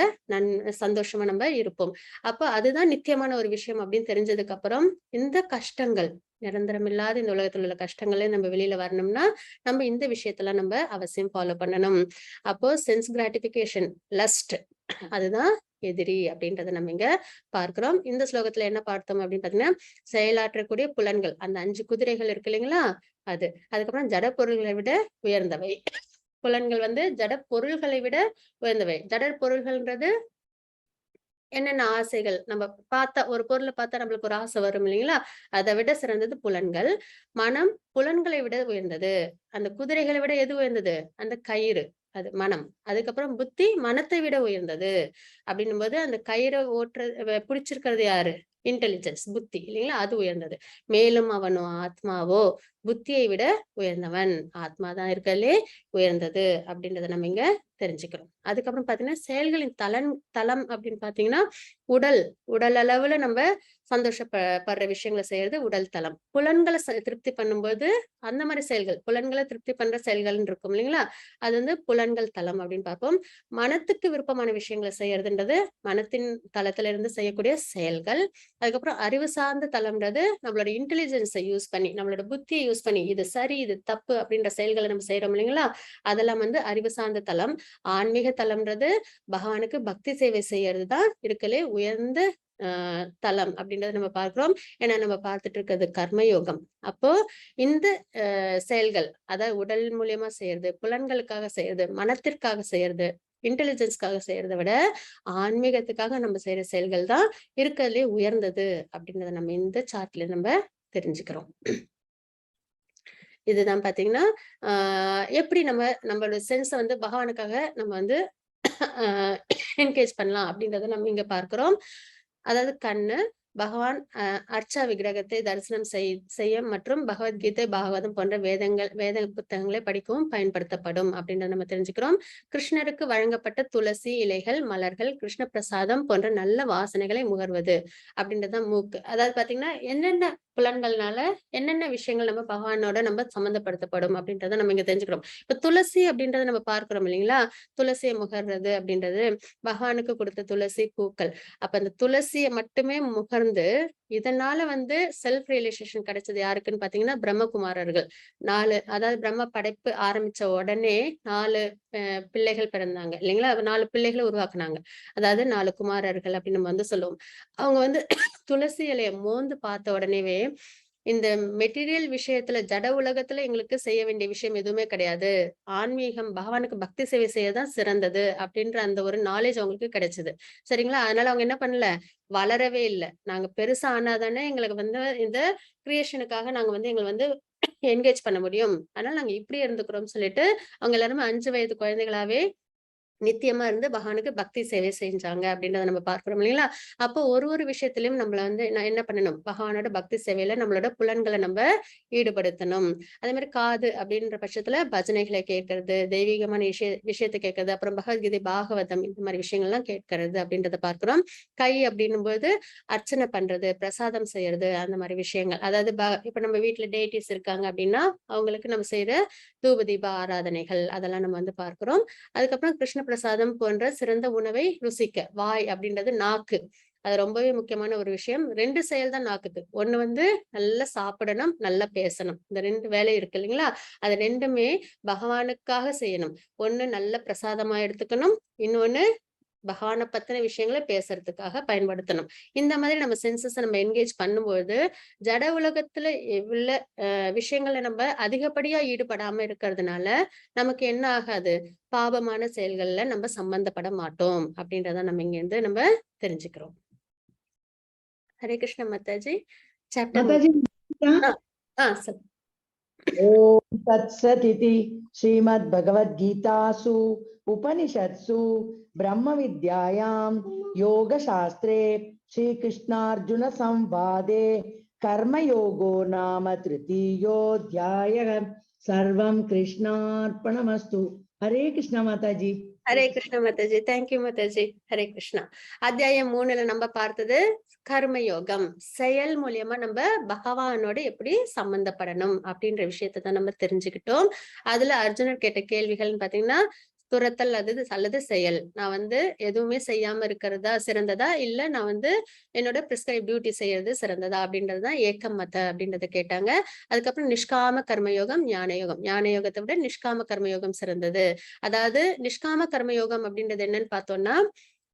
சந்தோஷமா நம்ம இருப்போம். அப்ப அதுதான் நித்தியமான ஒரு விஷயம் அப்படின்னு தெரிஞ்சதுக்கு அப்புறம், இந்த கஷ்டங்கள் நிரந்தரமில்லாத இந்த உலகத்துல உள்ள கஷ்டங்களே நம்ம வெளியில வரணும்னா, நம்ம இந்த விஷயத்தெல்லாம் நம்ம அவசியம் ஃபாலோ பண்ணணும். அப்போ சென்ஸ் கிராட்டிஃபிகேஷன், லஸ்ட் அதுதான் எதிரி அப்படின்றத நம்ம இங்க பார்க்கிறோம். இந்த ஸ்லோகத்துல என்ன பார்த்தோம் அப்படின்னு பார்த்தீங்கன்னா, செயலாற்றக்கூடிய புலன்கள். அந்த 5 குதிரைகள் இருக்கு இல்லைங்களா? அது. அதுக்கப்புறம் ஜட பொருள்களை விட உயர்ந்தவை. புலன்கள் வந்து ஜட பொருள்களை விட உயர்ந்தவை. ஜட பொருள்கள்ன்றது என்னென்ன ஆசைகள் நம்ம பார்த்தா ஒரு பொருள பார்த்தா நம்மளுக்கு ஒரு ஆசை வரும் இல்லைங்களா? அத விட சிறந்தது புலன்கள். மனம் புலன்களை விட உயர்ந்தது. அந்த குதிரைகளை விட எது உயர்ந்தது? அந்த கயிறு. அது மனம். அதுக்கப்புறம் புத்தி மனத்தை விட உயர்ந்தது. அப்படின்னும்போது அந்த கயிற பிடிச்சிருக்கிறது யாரு? இன்டெலிஜென்ஸ் புத்தி இல்லைங்களா? அது உயர்ந்தது. மேலும் அவனோ ஆத்மாவோ புத்தியை விட உயர்ந்தவன். ஆத்மா தான் இருக்கறதுலயே உயர்ந்தது அப்படின்றத நம்ம இங்க தெரிஞ்சுக்கிறோம். அதுக்கப்புறம் பாத்தீங்கன்னா செயல்களின் தளம் அப்படின்னு பாத்தீங்கன்னா உடல் அளவுல நம்ம சந்தோஷப்படுற விஷயங்களை செய்யறது உடல் தளம். புலன்களை திருப்தி பண்ணும்போது அந்த மாதிரி செயல்கள், புலன்களை திருப்தி பண்ற செயல்கள் இருக்கும் இல்லைங்களா, அது வந்து புலன்கள் தளம் அப்படின்னு பார்ப்போம். மனத்துக்கு விருப்பமான விஷயங்களை செய்யறதுன்றது மனத்தின் தளத்துல இருந்து செய்யக்கூடிய செயல்கள். அதுக்கப்புறம் அறிவு சார்ந்த தளம்ன்றது நம்மளோட இன்டெலிஜென்ஸை யூஸ் பண்ணி, நம்மளோட புத்தியை யூஸ் பண்ணி இது சரி இது தப்பு அப்படின்ற செயல்களை நம்ம செய்யறோம் இல்லைங்களா, அதெல்லாம் வந்து அறிவு சார்ந்த தளம். ஆன்மீக தளம்ன்றது பகவானுக்கு பக்தி சேவை செய்யறது தான் இருக்கலே உயர்ந்த தலம் அப்படின்றத நம்ம பார்க்கிறோம். ஏன்னா நம்ம பார்த்துட்டு இருக்கிறது கர்மயோகம். அப்போ இந்த செயல்கள், அதாவது உடல் மூலியமா செய்யறது, புலன்களுக்காக செய்யறது, மனத்திற்காக செய்யறது, இன்டெலிஜென்ஸ்க்காக செய்யறதை விட ஆன்மீகத்துக்காக நம்ம செய்யற செயல்கள் தான் இருக்கிறதுலே உயர்ந்தது அப்படின்றத நம்ம இந்த சார்ட்ல நம்ம தெரிஞ்சுக்கிறோம். இதுதான் பாத்தீங்கன்னா எப்படி நம்மளோட சென்ஸை வந்து பகவானுக்காக நம்ம வந்து என்கேஜ் பண்ணலாம் அப்படின்றத நம்ம இங்க பார்க்கிறோம். அதாவது கண்ணு பகவான் அர்ச்சா விக்கிரகத்தை தரிசனம் செய்ய மற்றும் பகவத்கீதை, பாகவதம் போன்ற வேத புத்தகங்களை படிக்கவும் பயன்படுத்தப்படும் அப்படின்றத நம்ம தெரிஞ்சுக்கிறோம். கிருஷ்ணருக்கு வழங்கப்பட்ட துளசி இலைகள், மலர்கள், கிருஷ்ண பிரசாதம் போன்ற நல்ல வாசனைகளை முகர்வது அப்படின்றதான் மூக்கு. அதாவது பாத்தீங்கன்னா என்னென்ன புலன்கள்னால என்னென்ன விஷயங்கள் நம்ம பகவானோட நம்ம சம்மந்தப்படுத்தப்படும் அப்படின்றத நம்ம இங்க தெரிஞ்சுக்கிறோம். இப்ப துளசி அப்படின்றத நம்ம பார்க்கிறோம் இல்லைங்களா, துளசியை முகர்றது அப்படின்றது பகவானுக்கு கொடுத்த துளசி பூக்கள். அப்ப அந்த துளசியை மட்டுமே முகர்ந்து இதனால வந்து செல்ஃப் ரியலைசேஷன் கிடைச்சது யாருக்குன்னு பாத்தீங்கன்னா பிரம்மகுமாரர்கள். அதாவது பிரம்ம படைப்பு ஆரம்பிச்ச உடனே 4 பிள்ளைகள் பிறந்தாங்க இல்லைங்களா, 4 பிள்ளைகளை உருவாக்குனாங்க. அதாவது 4 குமாரர்கள் அப்படின்னு நம்ம வந்து சொல்லுவோம். அவங்க வந்து துளசி இலைய மோந்து பார்த்த உடனேவே இந்த மெட்டீரியல் விஷயத்துல ஜட உலகத்துல எங்களுக்கு செய்ய வேண்டிய விஷயம் எதுவுமே கிடையாது, ஆன்மீகம் பகவானுக்கு பக்தி சேவை செய்யதான் சிறந்தது அப்படின்ற அந்த ஒரு நாலேஜ் அவங்களுக்கு கிடைச்சது. சரிங்களா, அதனால அவங்க என்ன பண்ணல, வளரவே இல்லை. நாங்க பெருசா ஆனாதானே எங்களுக்கு வந்து இந்த கிரியேஷனுக்காக நாங்க வந்து எங்களை வந்து என்கேஜ் பண்ண முடியும், அதனால நாங்க இப்படி இருந்துக்கிறோம்னு சொல்லிட்டு அவங்க எல்லாருமே 5 வயது குழந்தைகளாவே நித்தியமா இருந்து பகவானுக்கு பக்தி சேவை செஞ்சாங்க அப்படின்றத நம்ம பார்க்கிறோம் இல்லைங்களா. அப்போ ஒரு விஷயத்திலயும் நம்மள வந்து நான் என்ன பண்ணணும், பகவானோட பக்தி சேவையில நம்மளோட புலன்களை நம்ம ஈடுபடுத்தணும். அதே மாதிரி காது அப்படின்ற பட்சத்துல பஜனைகளை கேட்கறது, தெய்வீகமான விஷயத்தை கேட்கறது, அப்புறம் பகவத்கீதை, பாகவதம் இந்த மாதிரி விஷயங்கள்லாம் கேட்கறது அப்படின்றத பார்க்கிறோம். கை அப்படின்னும் போது அர்ச்சனை பண்றது, பிரசாதம் செய்யறது, அந்த மாதிரி விஷயங்கள். அதாவது இப்ப நம்ம வீட்டுல டேட்டிஸ் இருக்காங்க அப்படின்னா அவங்களுக்கு நம்ம செய்யற தூப தீப ஆராதனைகள் அதெல்லாம் நம்ம வந்து பார்க்கிறோம். அதுக்கப்புறம் கிருஷ்ண பிரசாதம் போன்ற சிறந்த உணவை ருசிக்க வாய் அப்படின்றது நாக்கு. அது ரொம்பவே முக்கியமான ஒரு விஷயம். 2 செயல் தான் நாக்குக்கு. ஒண்ணு வந்து நல்லா சாப்பிடணும், நல்லா பேசணும். இந்த 2 வேலை இருக்கு இல்லைங்களா, அது 2மே பகவானுக்காக செய்யணும். ஒண்ணு நல்ல பிரசாதமா எடுத்துக்கணும், இன்னொன்னு பகவானை பத்தின விஷயங்களை பேசுறதுக்காக பயன்படுத்தணும். இந்த மாதிரி நம்ம சென்சஸ் நம்ம என்கேஜ் பண்ணும்போது ஜட உலகத்துல உள்ள விஷயங்களை நம்ம அதிகப்படியா ஈடுபடாம இருக்கிறதுனால நமக்கு என்ன ஆகாது, பாபமான செயல்கள்ல நம்ம சம்பந்தப்பட மாட்டோம் அப்படின்றத நம்ம இங்க இருந்து நம்ம தெரிஞ்சுக்கிறோம். ஹரே கிருஷ்ண மாதாஜி. சாப்டர் மாதாஜி சரி. ஓம் தத்சதிதி ஸ்ரீமத்பகவத்கீதாசு உபனிஷத்சு பிரம்ம வித்யாயாம் யோக சாஸ்திரே ஸ்ரீகிருஷ்ணார்ஜுன சம்வாதே கர்மயோகோ நாம திருத்தீயோத்யாயः. சர்வம் கிருஷ்ணார்ப்பணமஸ்து. ஹரே கிருஷ்ண மாதாஜி. ஹரே கிருஷ்ண மாதாஜி. தேங்க்யூ மாதாஜி. ஹரே கிருஷ்ணா. அத்தியாயம் 3ல நம்ம பார்த்தது கர்மயோகம். செயல் மூலியமா நம்ம பகவானோட எப்படி சம்பந்தப்படணும் அப்படின்ற விஷயத்த தான் நம்ம தெரிஞ்சுக்கிட்டோம். அதுல அர்ஜுனர் கேட்ட கேள்விகள்னு பாத்தீங்கன்னா, துரத்தல் அல்லது செயல். நான் வந்து எதுவுமே செய்யாம இருக்கிறதா சிறந்ததா, இல்ல நான் வந்து என்னோட பிரிஸ்கிரைப் டியூட்டி செய்யறது சிறந்ததா அப்படின்றதுதான் ஏக்கம் மத அப்படின்றத கேட்டாங்க. அதுக்கப்புறம் நிஷ்காம கர்மயோகம், ஞான யோகம். ஞான யோகத்தை விட நிஷ்காம கர்மயோகம் சிறந்தது. அதாவது நிஷ்காம கர்மயோகம் அப்படின்றது என்னன்னு பார்த்தோம்னா,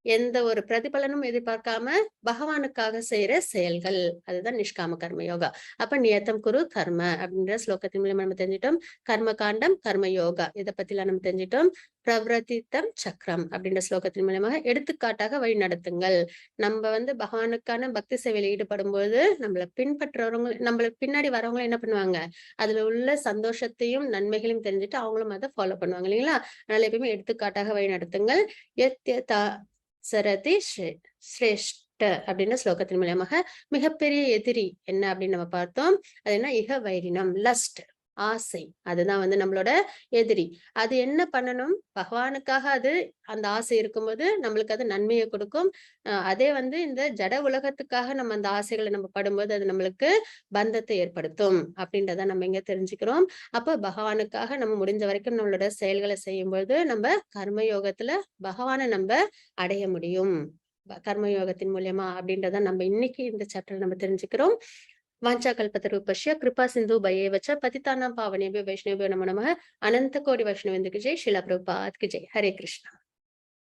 எந்த ஒரு பிரதிபலனும் எதிர்பார்க்காம பகவானுக்காக செய்யற செயல்கள், அதுதான் நிஷ்காம கர்ம யோகா. அப்ப நியத்தம் குரு கர்ம அப்படின்ற ஸ்லோகத்தின் மூலமா நம்ம தெரிஞ்சிட்டோம். கர்ம காண்டம், கர்ம யோகா இதை பத்தி எல்லாம் நம்ம தெரிஞ்சிட்டோம். பிரவர்த்தித்தம் சக்கரம் அப்படின்ற ஸ்லோகத்தின் மூலமாக எடுத்துக்காட்டாக வழி நடத்துங்கள். நம்ம வந்து பகவானுக்கான பக்தி சேவையில் ஈடுபடும் போது நம்மளுக்கு பின்னாடி வரவங்க என்ன பண்ணுவாங்க, அதுல உள்ள சந்தோஷத்தையும் நன்மைகளையும் தெரிஞ்சுட்டு அவங்களும் அதை ஃபாலோ பண்ணுவாங்க இல்லைங்களா. அதனால எப்பயுமே எடுத்துக்காட்டாக வழி நடத்துங்கள். சரதி சிரேஷ்ட அப்படின்ற ஸ்லோகத்தின் மூலமாக மிகப்பெரிய எதிரி என்ன அப்படின்னு நம்ம பார்த்தோம். அது என்ன, இக வைரினம், லஸ்ட். ஆசை. அதுதான் நம்மளோட எதிரி. அது என்ன பண்ணணும்? பகவானுக்காக அது அந்த ஆசை இருக்கும்போது நம்மளுக்கு அது நன்மைய கொடுக்கும். அதே இந்த ஜட உலகத்துக்காக நம்ம அந்த ஆசைகள நம்ம படும்போது அது நம்மளுக்கு பந்தத்தை ஏற்படுத்தும். அப்படின்றத நம்ம இங்க தெரிஞ்சுக்கிறோம். அப்ப பகவானுக்காக நம்ம முடிஞ்ச வரைக்கும் நம்மளோட செயல்கள செய்யும்போது நம்ம கர்மயோகத்துல பகவான நம்ப அடைய முடியும். கர்மயோகத்தின் மூலியமா அப்படின்றத நம்ம இன்னைக்கு இந்த சாப்டர்ல நம்ம தெரிஞ்சுக்கிறோம். வாஞ்சா கல்பத்தரூபஸ்ய கிருபா சிந்து பயேவச்ச பதிதானாம் பாவனேபியோ வைஷ்ணவேபியோ நமோ நமः. அனந்த கோடி வைஷ்ணவேந்துக்கு ஜெய். ஸ்ரீல பிரபுபாத் கி ஜெய். ஹரே கிருஷ்ணா.